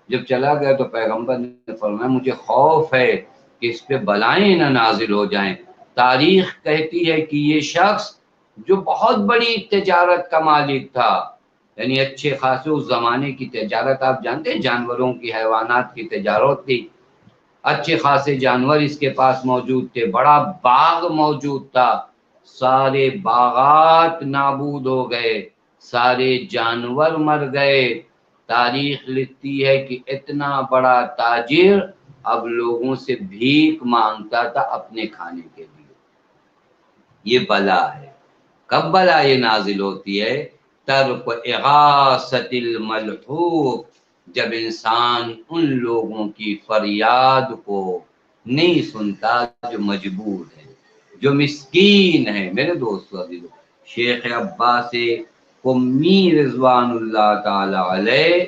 جب چلا گیا تو پیغمبر نے فرمایا مجھے خوف ہے کہ اس پہ بلائیں نہ نازل ہو جائیں۔ تاریخ کہتی ہے کہ یہ شخص جو بہت بڑی تجارت کا مالک تھا، یعنی اچھے خاصے اس زمانے کی تجارت، آپ جانتے ہیں جانوروں کی، حیوانات کی تجارت تھی، اچھے خاصے جانور اس کے پاس موجود تھے، بڑا باغ موجود تھا، سارے باغات نابود ہو گئے، سارے جانور مر گئے۔ تاریخ لکھتی ہے کہ اتنا بڑا تاجر اب لوگوں سے بھیک مانگتا تھا اپنے کھانے کے لیے۔ یہ بلا ہے۔ کب بلا یہ نازل ہوتی ہے؟ ترک اغاثۃ الملحوف، جب انسان ان لوگوں کی فریاد کو نہیں سنتا جو مجبور ہے، جو مسکین ہے۔ میرے دوستو عزیزو، شیخ عباس قمی رضوان اللہ تعالی علیہ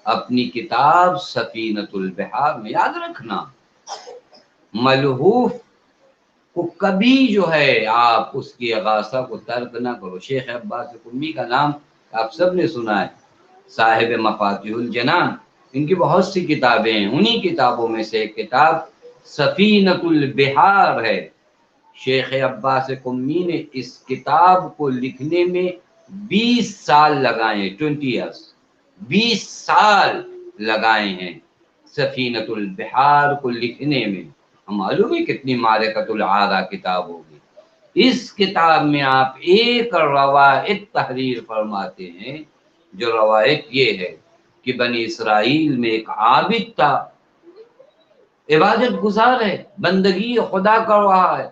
اپنی کتاب سفینۃ البحار میں، یاد رکھنا ملحوف کو کبھی جو ہے آپ اس کی اغاثہ کو ترک نہ کرو۔ شیخ عباس قمی کا نام آپ سب نے سنا ہے، صاحب مفاتیح الجنان، ان کی بہت سی کتابیں ہیں، انہی کتابوں میں سے ایک کتاب سفینۃ البحار ہے۔ شیخ عباس قمی نے اس کتاب کو لکھنے میں 20 سال لگائے، 20 ایئرس، 20 سال لگائے ہیں سفینۃ البحار کو لکھنے میں۔ ہم معلوم ہے کتنی معرکۃ العارہ کتاب ہوگی۔ اس کتاب میں آپ ایک روایت تحریر فرماتے ہیں، جو روایت یہ ہے کہ بنی اسرائیل میں ایک عابد تھا، عبادت گزار ہے، بندگی خدا کر رہا ہے،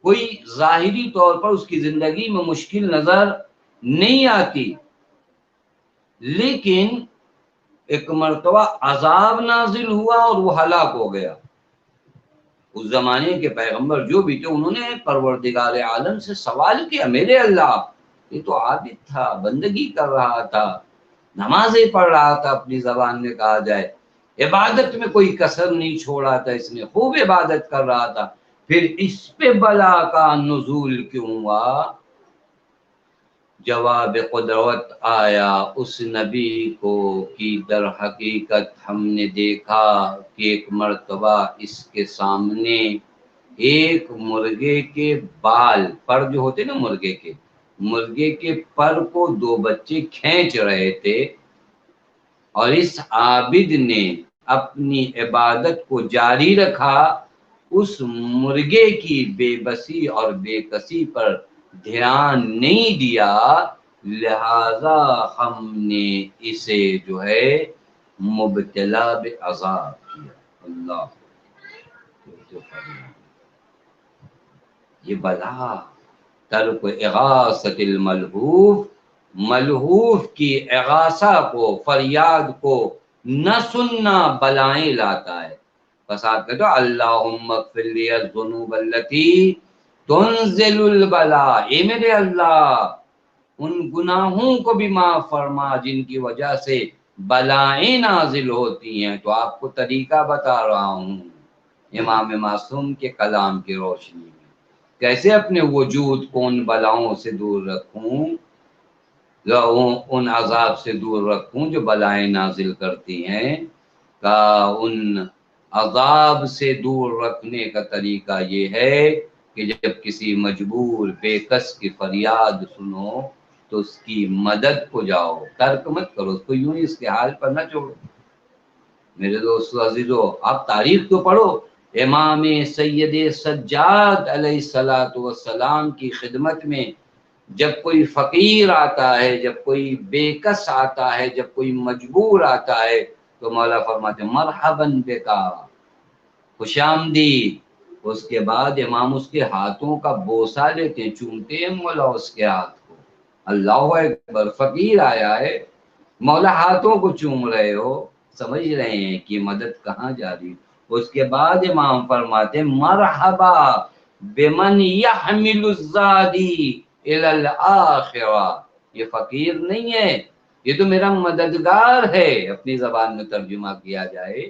کوئی ظاہری طور پر اس کی زندگی میں مشکل نظر نہیں آتی، لیکن ایک مرتبہ عذاب نازل ہوا اور وہ ہلاک ہو گیا۔ اس زمانے کے پیغمبر جو بھی تھے انہوں نے پروردگار عالم سے سوال کیا، میرے اللہ، یہ تو عابد تھا، بندگی کر رہا تھا، نمازیں پڑھ رہا تھا، اپنی زبان میں کہا جائے، عبادت میں کوئی کسر نہیں چھوڑا تھا، اس نے خوب عبادت کر رہا تھا، پھر اس پہ بلا کا نزول کیوں ہوا؟ جواب قدرت آیا اس نبی کو کہ در حقیقت ہم نے دیکھا کہ ایک مرتبہ اس کے سامنے ایک مرغے کے بال، پر جو ہوتے نا مرغے کے پر کو دو بچے کھینچ رہے تھے، اور اس عابد نے اپنی عبادت کو جاری رکھا، اس مرغے کی بے بسی اور بے کسی پر دھیان نہیں دیا، لہذا ہم نے اسے جو ہے مبتلا بعذاب کیا۔ اللہ یہ بلا ترک اغاثت الملہوف، ملہوف کی اغاثہ کو، فریاد کو نہ سننا بلائیں لاتا ہے۔ بس آپ کہتے ہو اللہم اغفر لی الذنوب التی تنزل البلا، اے میرے اللہ ان گناہوں کو بھی معاف فرما جن کی وجہ سے بلائیں نازل ہوتی ہیں۔ تو آپ کو طریقہ بتا رہا ہوں امام معصوم کے کلام کی روشنی میں، کیسے اپنے وجود کو ان بلاؤں سے دور رکھوں، ان عذاب سے دور رکھوں جو بلائیں نازل کرتی ہیں۔ کا ان عذاب سے دور رکھنے کا طریقہ یہ ہے کہ جب کسی مجبور بے کس کی فریاد سنو تو اس کی مدد کو جاؤ، ترک مت کرو، اس کو یوں ہی اس کے حال پر نہ چھوڑو۔ میرے دوستو عزیزو، آپ تاریخ تو پڑھو، امام سید سجاد علیہ السلام کی خدمت میں جب کوئی فقیر آتا ہے، جب کوئی بے کس آتا ہے، جب کوئی مجبور آتا ہے تو مولا فرماتے ہیں مرحباً بکا، خوش آمدید۔ اس کے بعد امام اس کے ہاتھوں کا بوسہ لیتے ہیں، چومتے ہیں مولا اس کے ہاتھ کو۔ اللہ اکبر، فقیر آیا ہے، مولا ہاتھوں کو چوم رہے ہو، سمجھ رہے ہیں کہ مدد کہاں جاری۔ اس کے بعد امام فرماتے ہیں مرحبا بمن یحمل الزادی الی الاخرہ، یہ فقیر نہیں ہے، یہ تو میرا مددگار ہے۔ اپنی زبان میں ترجمہ کیا جائے،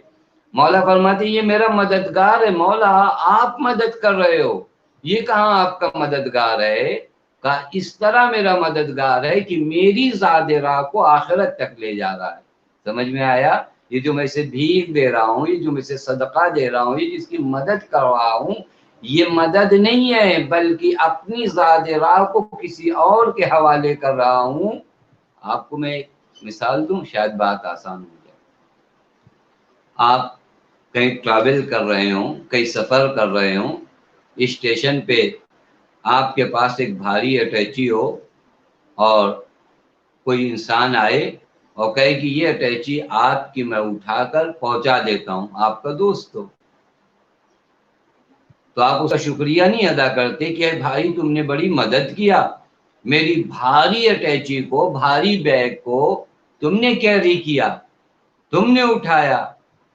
مولا فرماتے یہ میرا مددگار ہے۔ مولا آپ مدد کر رہے ہو، یہ کہاں آپ کا مددگار ہے؟ کہا اس طرح میرا مددگار ہے کہ میری زاد راہ کو آخرت تک لے جا رہا ہے۔ سمجھ میں آیا؟ یہ جو میں اسے بھیک دے رہا ہوں، یہ جو میں اسے صدقہ دے رہا ہوں، یہ جس کی مدد کر رہا ہوں، یہ مدد نہیں ہے بلکہ اپنی ذات راہ کو کسی اور کے حوالے کر رہا ہوں۔ آپ کو میں ایک مثال دوں، شاید بات آسان ہو جائے۔ آپ کہیں ٹریول کر رہے ہوں، کہیں سفر کر رہے ہوں، اسٹیشن پہ آپ کے پاس ایک بھاری اٹیچی ہو اور کوئی انسان آئے اور کہے کہ یہ اٹیچی آپ کی میں اٹھا کر پہنچا دیتا ہوں، آپ کا دوست ہو، تو آپ اس کا شکریہ نہیں ادا کرتے کہ اے بھائی تم نے بڑی مدد کیا، میری بھاری اٹیچی کو، بھاری بیگ کو تم نے کیری کیا، تم نے اٹھایا۔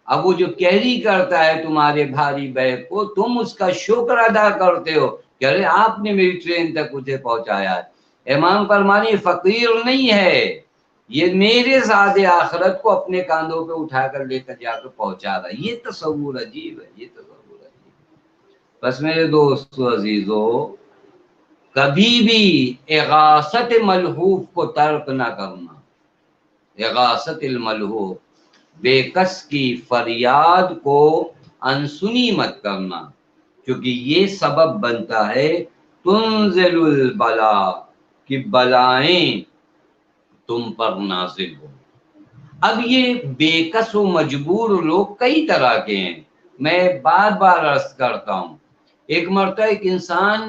اب وہ جو کیری کرتا ہے تمہارے بھاری بیگ کو، تم اس کا شکر ادا کرتے ہو کہ ارے آپ نے میری ٹرین تک مجھے پہنچایا ہے۔ امام فرمانی فقیر نہیں ہے، یہ میرے ذات آخرت کو اپنے کاندھوں پہ اٹھا کر لے کر جا کر پہنچا رہا ہے۔ یہ تصور عجیب ہے، یہ تصور عجیب ہے۔ بس میرے دوستو عزیزو، کبھی بھی اغاثت ملہوف کو ترک نہ کرنا، اغاثت الملہوف، بے کس کی فریاد کو انسنی مت کرنا، کیونکہ یہ سبب بنتا ہے تنزل البلا، کہ بلائیں تم پر نازل ہو۔ اب یہ بے کس و مجبور لوگ کئی طرح کے ہیں، میں بار بار عرض کرتا ہوں۔ ایک مرتبہ ایک انسان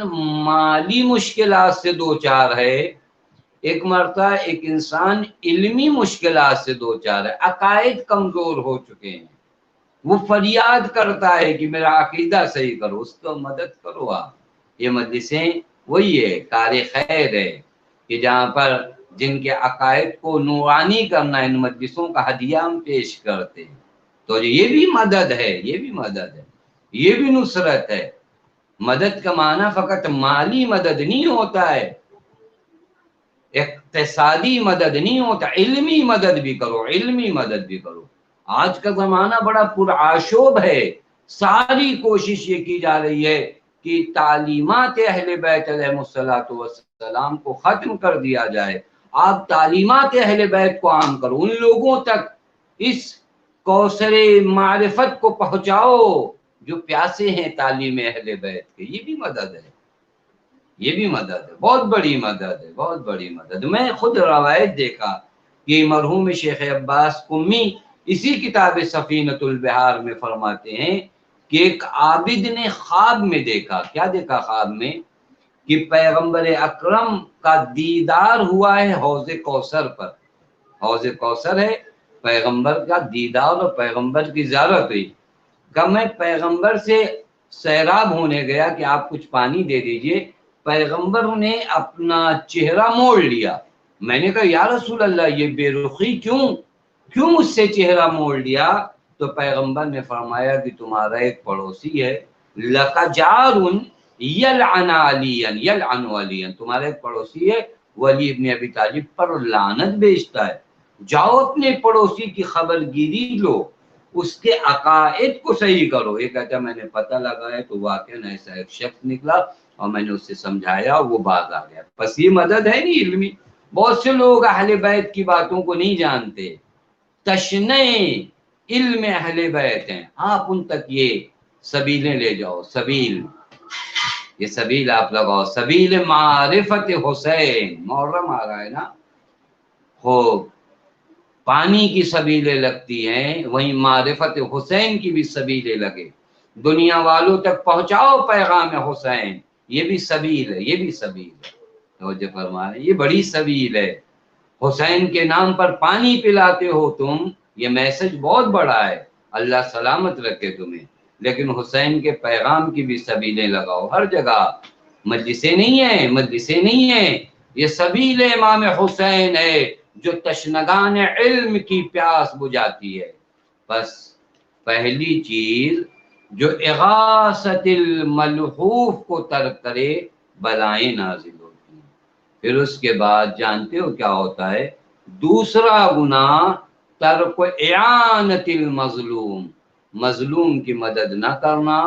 مالی مشکلات سے دوچار ہے، ایک مرتبہ ایک انسان علمی مشکلات سے دوچار ہے، عقائد کمزور ہو چکے ہیں، وہ فریاد کرتا ہے کہ میرا عقیدہ صحیح کرو، اس کو مدد کرو آپ۔ یہ مجلسیں وہی ہے، کار خیر ہے کہ جہاں پر جن کے عقائد کو نورانی کرنا، ان مجلسوں کا ہدیہ ہم پیش کرتے ہیں۔ تو یہ بھی مدد ہے، یہ بھی مدد ہے، یہ بھی نصرت ہے۔ مدد کا معنی فقط مالی مدد نہیں ہوتا ہے، اقتصادی مدد نہیں ہوتا، علمی مدد بھی کرو، علمی مدد بھی کرو۔ آج کا زمانہ بڑا پرآشوب ہے، ساری کوشش یہ کی جا رہی ہے کہ تعلیمات اہل بیت علیہ السلام کو ختم کر دیا جائے۔ آپ تعلیمات اہل بیت کو عام کرو، ان لوگوں تک اس کوثر معرفت کو پہنچاؤ جو پیاسے ہیں تعلیم اہل بیت کے۔ یہ بھی مدد ہے، یہ بھی مدد ہے، بہت بڑی مدد ہے، بہت بڑی مدد۔ میں خود روایت دیکھا کہ مرحوم شیخ عباس قمی اسی کتاب سفینۃ البحار میں فرماتے ہیں کہ ایک عابد نے خواب میں دیکھا، کیا دیکھا خواب میں؟ کہ پیغمبر اکرم کا دیدار ہوا ہے حوض کوثر پر، حوض کوثر ہے، پیغمبر کا دیدار اور پیغمبر کی زیارت ہوئی۔ کہ میں پیغمبر سے سیراب ہونے گیا کہ آپ کچھ پانی دے دیجئے، پیغمبر نے اپنا چہرہ موڑ لیا۔ میں نے کہا یا رسول اللہ یہ بے رخی کیوں مجھ سے چہرہ موڑ لیا؟ تو پیغمبر نے فرمایا کہ تمہارا ایک پڑوسی ہے، لَقَ جَارٌ یلعن علیًا یلعن علیًا، تمہارا ایک پڑوسی ہے وہ علی ابن ابی طالب پر لعنت بیچتا ہے، جاؤ اپنے پڑوسی کی خبر گیری لو، اس کے عقائد کو صحیح کرو۔ یہ کہتا میں نے پتہ لگایا تو واقعاً ایسا ایک شخص نکلا اور میں نے اس سے سمجھایا، وہ باز آ گیا۔ بس یہ مدد ہے نہیں علمی۔ بہت سے لوگ اہل بیت کی باتوں کو نہیں جانتے، تشنے علم اہل بیت ہیں، آپ ان تک یہ سبیلیں لے جاؤ، سبیل، یہ سبیل آپ لگاؤ، سبیل معرفت حسین، محرم آ رہا ہے نا، ہو پانی کی سبیلیں لگتی ہیں، وہیں معرفت حسین کی بھی سبیلیں لگے، دنیا والوں تک پہنچاؤ پیغام حسین، یہ بھی سبیل ہے، یہ بھی سبیل ہے۔ توجہ فرمائیں، یہ بڑی سبیل ہے۔ حسین کے نام پر پانی پلاتے ہو تم، یہ میسج بہت بڑا ہے، اللہ سلامت رکھے تمہیں، لیکن حسین کے پیغام کی بھی سبیلیں لگاؤ ہر جگہ۔ مجلسیں نہیں ہیں، مجلسیں نہیں ہیں، یہ سبیل امام حسین ہے جو تشنگان علم کی پیاس بجھاتی ہے۔ بس پہلی چیز جو اغاثت الملحوف کو ترک کرے بلائیں نازل ہوتی ہیں، پھر اس کے بعد جانتے ہو کیا ہوتا ہے؟ دوسرا گناہ ترک اعانت المظلوم، مظلوم کی مدد نہ کرنا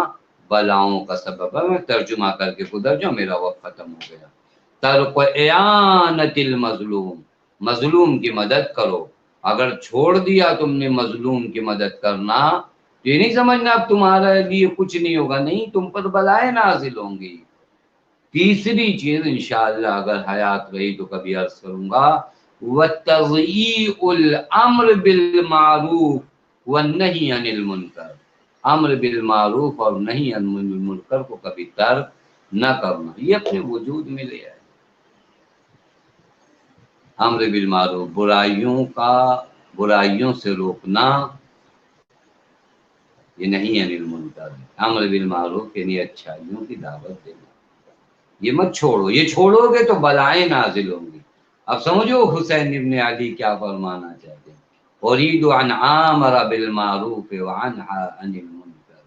بلاؤں کا سبب ہے۔ میں ترجمہ کر کے گزر جاؤں، میرا وقت ختم ہو گیا۔ ترک اعانت المظلوم، مظلوم کی مدد کرو۔ اگر چھوڑ دیا تم نے مظلوم کی مدد کرنا، یہ نہیں سمجھنا اب تمہارے لیے کچھ نہیں ہوگا، نہیں، تم پر بلائیں نازل ہوں گی۔ تیسری چیز انشاءاللہ اگر حیات رہی تو کبھی عرض کروں گا، وَتَضْيِيعُ الْأَمْرِ بِالْمَعْرُوفِ وَالنَّهِي عَنِ الْمُنْكَرِ، امر بالمعروف اور نہی عن المنکر کو کبھی ترک نہ کرنا، یہ اپنے وجود میں لے آئے۔ امر بالمعروف، برائیوں سے روکنا، یہ نہیں عن المنکر، امر بالمعروف یعنی اچھائیوں کی دعوت دینا، یہ مت چھوڑو، یہ چھوڑو گے تو بلائیں نازل ہوں گی۔ اب سمجھو حسین ابن علی کیا فرمانا چاہتے ہیں، اريد ان آمر بالمعروف وانہا عن المنکر۔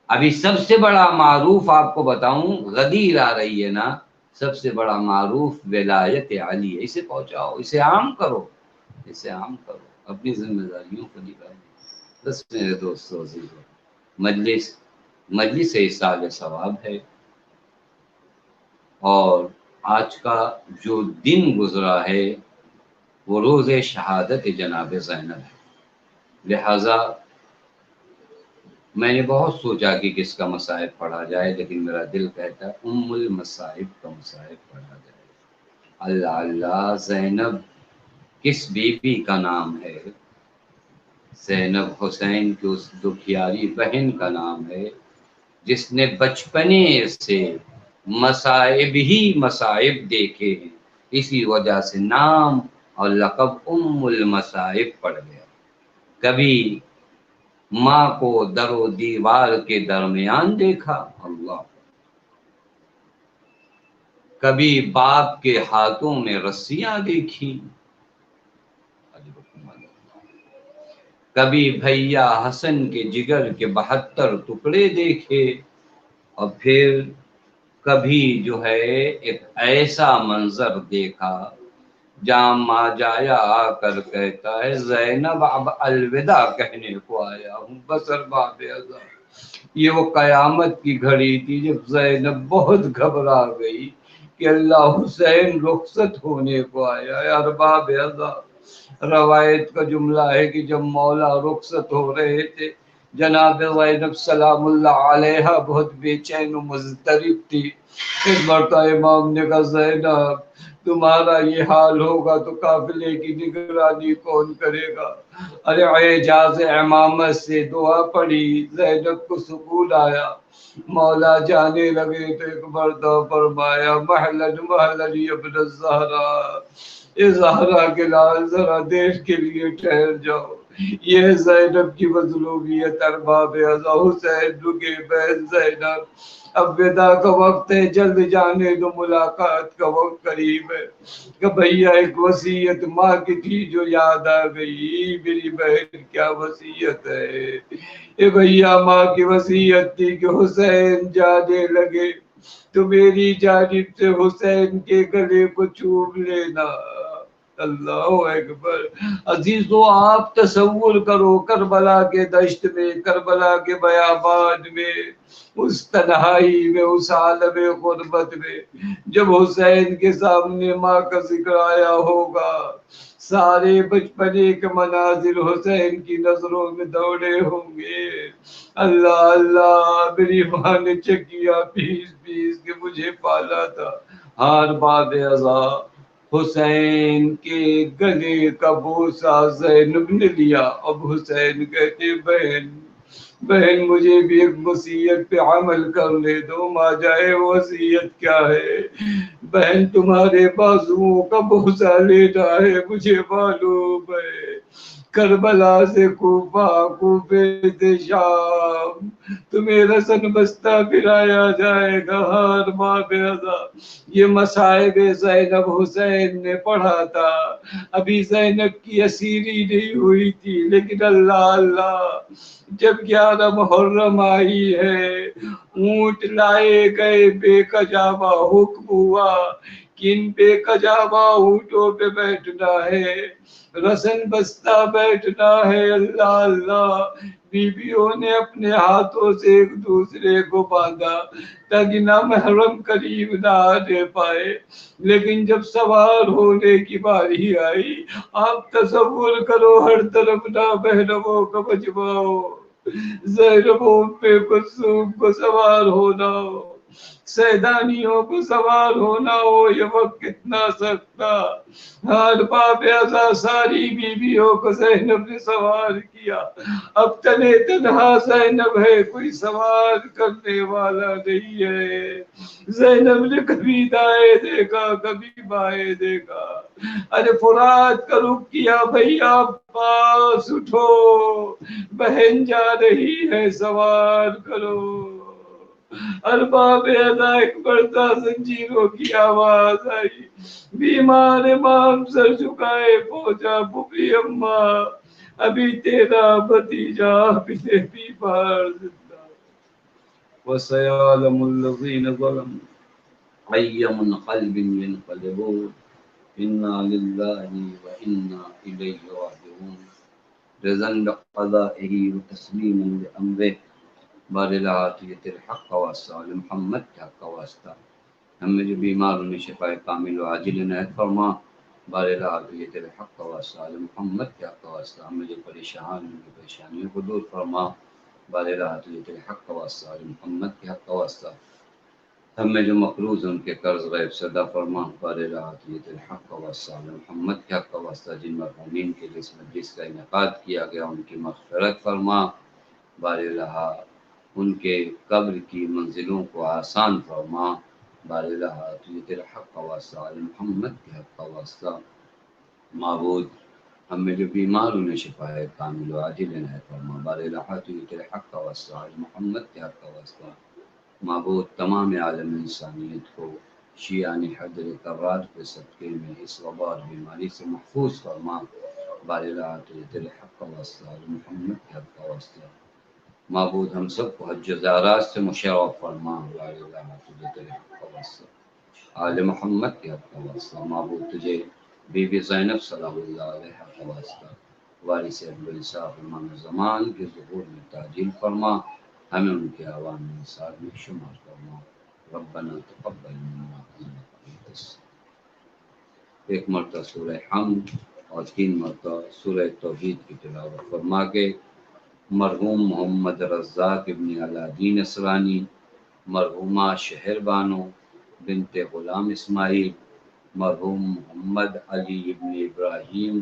ابھی سب سے بڑا معروف آپ کو بتاؤں، غدیر آ رہی ہے نا، سب سے بڑا معروف ولایت علی ہے، اسے پہنچاؤ، اسے عام کرو، اسے عام کرو، اپنی ذمہ داریوں کو نبھائیں۔ بس میرے دوستو عزیزو، مجلس ایصال ثواب ہے، اور آج کا جو دن گزرا ہے وہ روز شہادت جناب زینب ہے، لہذا میں نے بہت سوچا کہ کس کا مصائب پڑھا جائے، لیکن میرا دل کہتا ہے ام المصائب کا مصائب پڑھا جائے۔ اللہ اللہ، زینب کس بیوی کا نام ہے؟ زینب حسین کی اس دکھیاری بہن کا نام ہے جس نے بچپنے سے مصائب ہی مصائب دیکھے ہیں، اسی وجہ سے نام اور لقب ام المصائب پڑ گیا۔ کبھی ماں کو در و دیوار کے درمیان دیکھا، اللہ، کبھی باپ کے ہاتھوں میں رسیاں دیکھی، کبھی بھیا حسن کے جگر کے 72 ٹکڑے دیکھے، اور پھر کبھی جو ہے ایک ایسا منظر دیکھا جہاں ماں جایا آ کر کہتا ہے زینب اب الوداع کہنے کو آیا ہوں، بسر باب ازا۔ یہ وہ قیامت کی گھڑی تھی جب زینب بہت گھبرا گئی کہ اللہ حسین رخصت ہونے کو آیا ہے۔ ارباب ازا، روایت کا جملہ ہے کہ جب مولا رخصت ہو رہے تھے، جناب زینب سلام اللہ علیہ بہت بے چین و مضطرب تھی۔ ایک مرتبہ امام نے کہا زینب تمہارا یہ حال ہوگا تو قافلے کی نگرانی کون کرے گا؟ ارے اعجاز امامت سے دعا پڑی، زینب کو سکون آیا، مولا جانے لگے تو ایک مرتبہ فرمایا محلن محلن ابن الزہرا، اے زہرا کے لال ذرا دیر کے لیے ٹھہر جاؤ۔ یہ ہے زینب کی مظلومیت۔ ارباب ازا، حسین رکے، بہن زینب اب وداع کا وقت ہے، جلد جانے دو، ملاقات کا وقت قریب ہے۔ کہ بھیا ایک وصیت ماں کی تھی جو یاد آ گئی، میری بہن کیا وصیت ہے؟ اے بھیا ماں کی وصیت تھی کہ حسین جانے لگے تو میری جانب سے حسین کے گلے کو چوم لینا۔ اللہ اکبر۔ عزیزو آپ تصور کرو کربلا کے دشت میں، کربلا کے بیابان میں، اس تنہائی میں، اس عالم غربت میں جب حسین کے سامنے ماں کا ذکر آیا ہوگا، سارے بچپنے کے مناظر حسین کی نظروں میں دوڑے ہوں گے۔ اللہ اللہ، میری ماں نے چکیا پیس پیس کے مجھے پالا تھا۔ ہار باب ازا، حسین کے گلے کا بوسہ زینب نے لیا۔ اب حسین کہتے بہن مجھے بھی ایک وصیت پہ عمل کرنے دو۔ ماں جائے وصیت کیا ہے؟ بہن تمہارے بازوؤں کا بوسہ لینا ہے، مجھے معلوم ہے۔ کربلا سے کوفہ، کوفے سے شام، تمہیں رسن بستہ پھرایا جائے گا۔ ہار باب ازا، یہ مصائب زینب حسین نے پڑھا تھا، ابھی زینب کی اسیری نہیں ہوئی تھی، لیکن اللہ اللہ جب 11 محرم آئی ہے، اونٹ لائے گئے، بے کجاوا حکم ہوا کہ ان بے کجاوا اونٹوں پہ بیٹھنا ہے، رسن بستہ بیٹھنا ہے۔ اللہ اللہ، بیویوں نے اپنے ہاتھوں سے ایک دوسرے کو باندھا تاکہ نہ محرم قریب نہ آنے پائے، لیکن جب سوار ہونے کی باری آئی، آپ تصور کرو ہر طرف نہ بہنوں کا مجمع ہو، زینب پہ کلثوم کو سوار ہونا ہو، سیدانیوں کو سوار ہونا ہو، یہ وقت کتنا سخت تھا۔ ہر باب ازا، ساری بیویوں کو زینب نے سوار کیا۔ اب تنے تنہا زینب ہے، کوئی سوار کرنے والا نہیں ہے۔ زینب نے کبھی دائیں دیکھا، کبھی بائیں دیکھا۔ ارے فرات کا رخ کیا، بھیا پاس اٹھو، بہن جا رہی ہے، سوار کرو۔ ارباب ازا، ایک بڑھتا زنجیروں کی آواز آئی، بیمار امام سر جھکائے پہنچا، پھوپھی اماں ابھی تیرا بھتیجا اپنے بیمار زندہ۔ وَسَيَعْلَمُ الَّذِينَ ظَلَمُوا أَيَّ مُنْقَلِبٍ يَنْقَلِبُونَ إِنَّا لِلَّهِ وَإِنَّا إِلَيْهِ رَاجِعُونَ۔ رضا بقضائه وتسليما لأمره، بار العافیت الحق واسطہ، محمد کے حق کا واسطہ ہمیں جو بیماروں میں شفا کامل و عاجل عنایت فرما، بار العافیت الحق کا واسطہ، محمد کے حق کا واسطہ ہمیں جو پریشان ان کی پریشانیوں کو دور فرما، بار العافیت الحق کا واسطہ، محمد کے حق کا واسطہ ہمیں جو مقروض ان کے قرض غیب صدا فرما، بار العافیت الحق کا واسطہ، محمد کے حق کا واسطہ جن مرحومین کے جس مجلس کا انعقاد کیا گیا ان کی مغفرت فرما، بار الہ ان کے قبر کی منزلوں کو آسان فرما، بار الہ تجھے تیرے حق کا واسطہ، آل محمد کے حق کا واسطہ معبود ہم میں جو بیمار انہیں شفا کامل و عاجل عنایت فرما، بار الہ تجھے تیرے حق کا واسطہ، آل محمد کے حق کا واسطہ معبود تمام عالم انسانیت کو شیعان حضر کرار کے صدقے میں اس وبا اور بیماری سے محفوظ فرما، بار الہ تجھے تیرے حق کا واسطہ، آل محمد کے حق کا واسطہ معبود ہم سب کو حج زیارات سے مشرف فرما، بار الہ تجھے تیرے حق کا واسطہ، آل محمد کے حق کا واسطہ معبود تجھے بی بی زینب صلی اللہ علیہ کا واسطہ وارث عبدالصاف امام زمان کے ظہور میں تعجیل فرما، ہمیں ان کے عوام نثار میں شمار فرما، ربنا تقبل منا انک انت السمیع۔ ایک مرتبہ سورہ حمد اور 3 مرتبہ سورہ توحید کی تلاوت فرما کے مرحوم محمد رزاق ابن علادین اسرانی، مرحومہ شہر بانو بنت غلام اسماعیل، مرحوم محمد علی ابن ابراہیم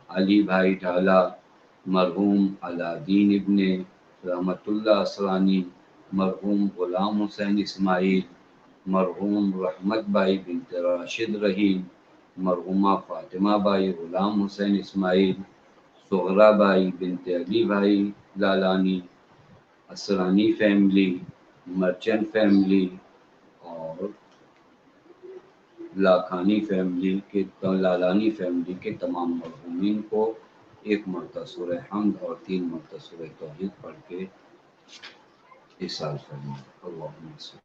علی بھائی ڈھالا، مرحوم علادین ابن رحمت اللہ اسرانی، مرحوم غلام حسین اسماعیل، مرحوم رحمت بائی بنت راشد رحیم، مرحومہ Fatima by Ghulam Hussain Ismail, Sughra by بنت علی بھائی لالانی، اسرانی فیملی، مرچنٹ فیملی اور لاکھانی فیملی کے لالانی فیملی کے تمام مرحومین کو ایک مرتبہ سورہ حمد اور 3 مرتبہ سورہ توحید پڑھ کے احسان فرمائیں۔ اللہم صل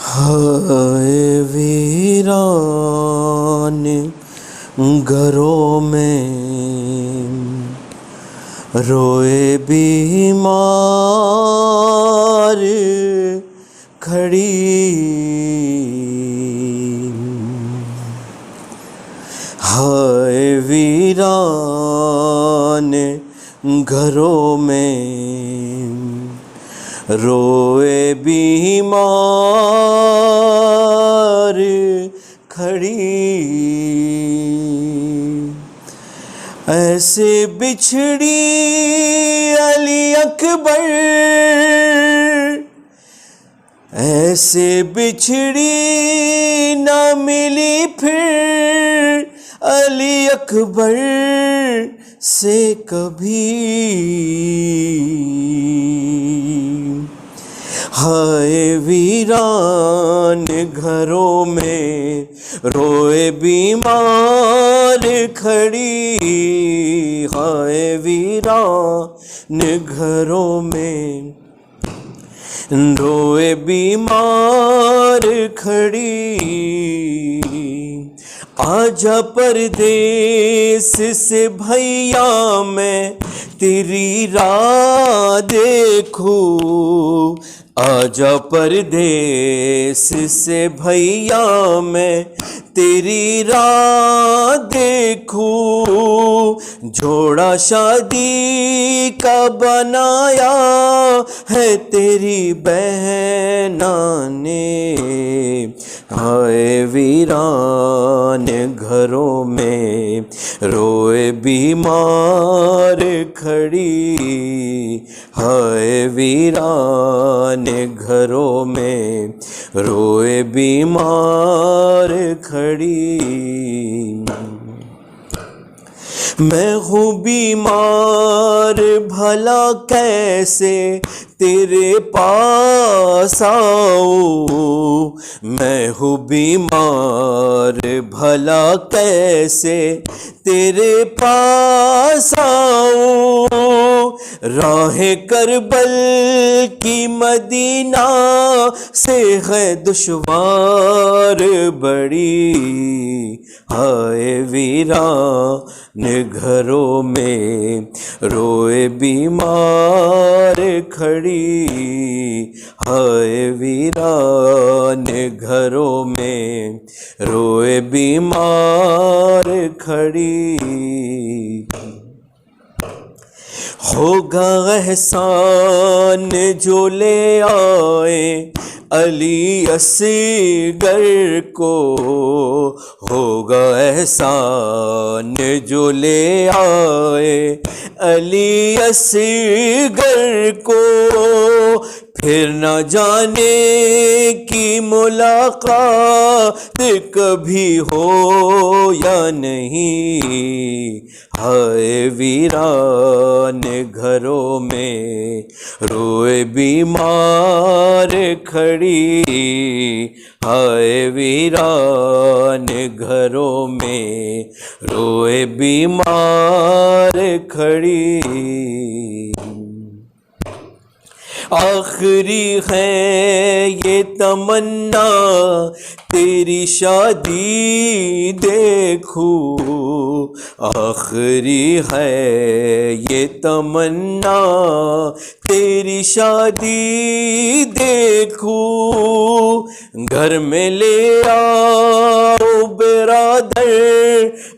ہائے ویران گھروں میں روئے بیمار کھڑی، ہائے ویران گھروں میں روئے بیمار کھڑی، ایسے بچھڑی علی اکبر، ایسے بچھڑی نہ ملی پھر علی اکبر سے کبھی، ہائے ویران گھروں میں روئے بیمار کھڑی، ہائے ویران گھروں میں روئے بیمار کھڑی، آجا پردیس سے بھیا میں تیری راہ دیکھوں، آجا پردیس سے بھیا میں تیری راہ دیکھوں، جوڑا شادی کا بنایا ہے تیری بہنوں نے، ہائے ویران گھروں میں روئے بیمار کھڑی، ہائے ویران گھروں میں روئے بیمار کھڑی، میں ہوں بیمار بھلا کیسے تیرے پاس آؤں، میں ہوں بیمار بھلا کیسے تیرے پاس آؤں، راہ کربل کی مدینہ سے ہے دشوار بڑی، ہائے ویران گھروں میں روئے بیمار کھڑی، کھڑی، ہائے ویران گھروں میں روئے بیمار کھڑی۔ ہوگا احسان جو لے آئے علی اصغر کو، ہوگا احسان جو لے آئے علی اصغر کو، پھر نہ جانے کی ملاقات کبھی ہو یا نہیں، ہائے ویران گھروں میں روئے بیمار کھڑی، ہائے ویران گھروں میں روئے بیمار کھڑی۔ آخری ہے یہ تمنا تیری شادی دیکھوں، آخری ہے یہ تمنا تیری شادی دیکھوں، گھر میں لے آؤ برادر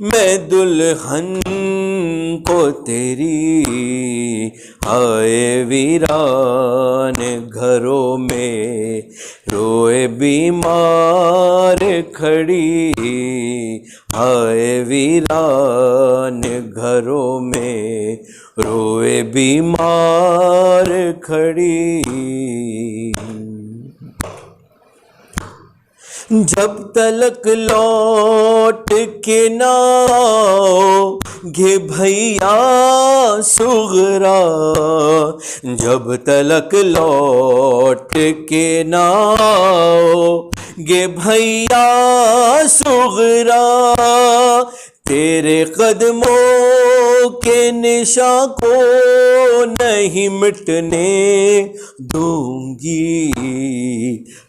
میں دلہن کو تیری، ہائے ویران گھروں میں روئے بیمار کھڑی، ہائے ویران گھروں میں روئے بیمار کھڑی۔ جب تلک لوٹ کے نہ آؤ گے بھیا صغرا، جب تلک لوٹ کے نہ آؤ گے بھیا صغرا، تیرے قدموں کے نشاں کو نہیں مٹنے دوں گی،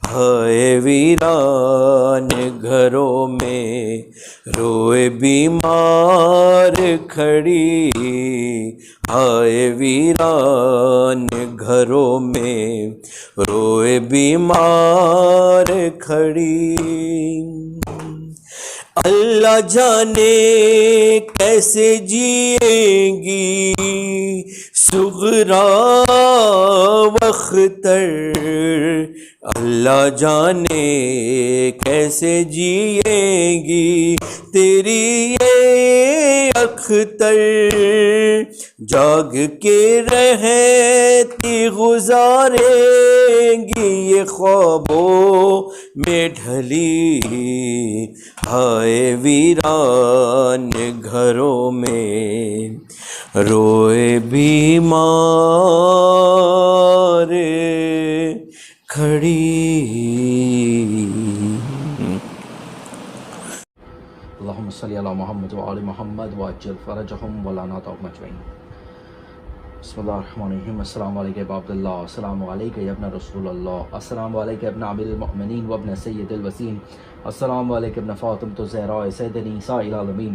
ہائے ویران گھروں میں روئے بیمار کھڑی، ہائے ویران گھروں میں روئے بیمار کھڑی۔ اللہ جانے کیسے جئیں گی صغرا واختر، اللہ جانے کیسے جئیں گی تیری یہ اختر، جاگ کے رہتی گزاریں گی یہ خوابوں میں ڈھلی، ہائے ویران گھروں میں روئے بیمار کھڑی۔ اللہم صلی علی محمد وآل محمد وعجل فرجہم ولا نعطاهم اجمعین۔ بسم اللہ الرحمن الرحیم۔ السلام علیکم ابا عبداللہ، السلام علیکم یا ابن رسول اللہ، السلام علیکم ابن امیر المؤمنین وابن سید الوسیم، السلام علیکم ابن فاطمۃ الزہراء سید نساء العالمین،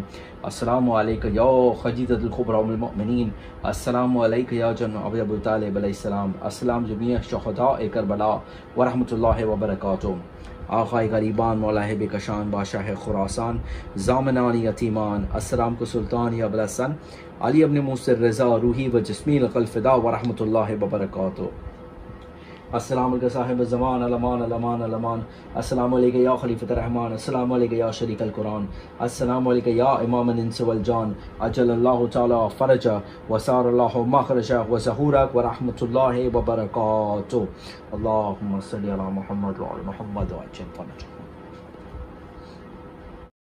السلام علیکم یا خدیجۃ الکبریٰ ام المؤمنین، السلام علیکم یا جناب ابو طالب علیہ السلام، السلام جمیع شہداء کربلا ورحمۃ اللہ وبرکاتہ۔ آقائے غریبان، مولا بے کشان، بادشاہ خراسان، ضامنان یتیمان، السلام کو سلطان یا ابوالحسن علی ابن موسی رضا روحی و جسمی لقل فدا ورحمۃ اللہ وبرکاتہ۔ السلام علیکم صاحب الزمان، الامان الامان الامان، السلام علیکم یا خلیفۃ الرحمان، السلام علیکم یا شریک القرآن، السلام علیکم یا امام الانس والجان، اجل اللہ تعالی فرجہ وسار اللہ مخرجہ وظہورک ورحمۃ اللہ وبرکاتہ۔ اللہم صلی علی محمد وعلی محمد وعجل فرجہ۔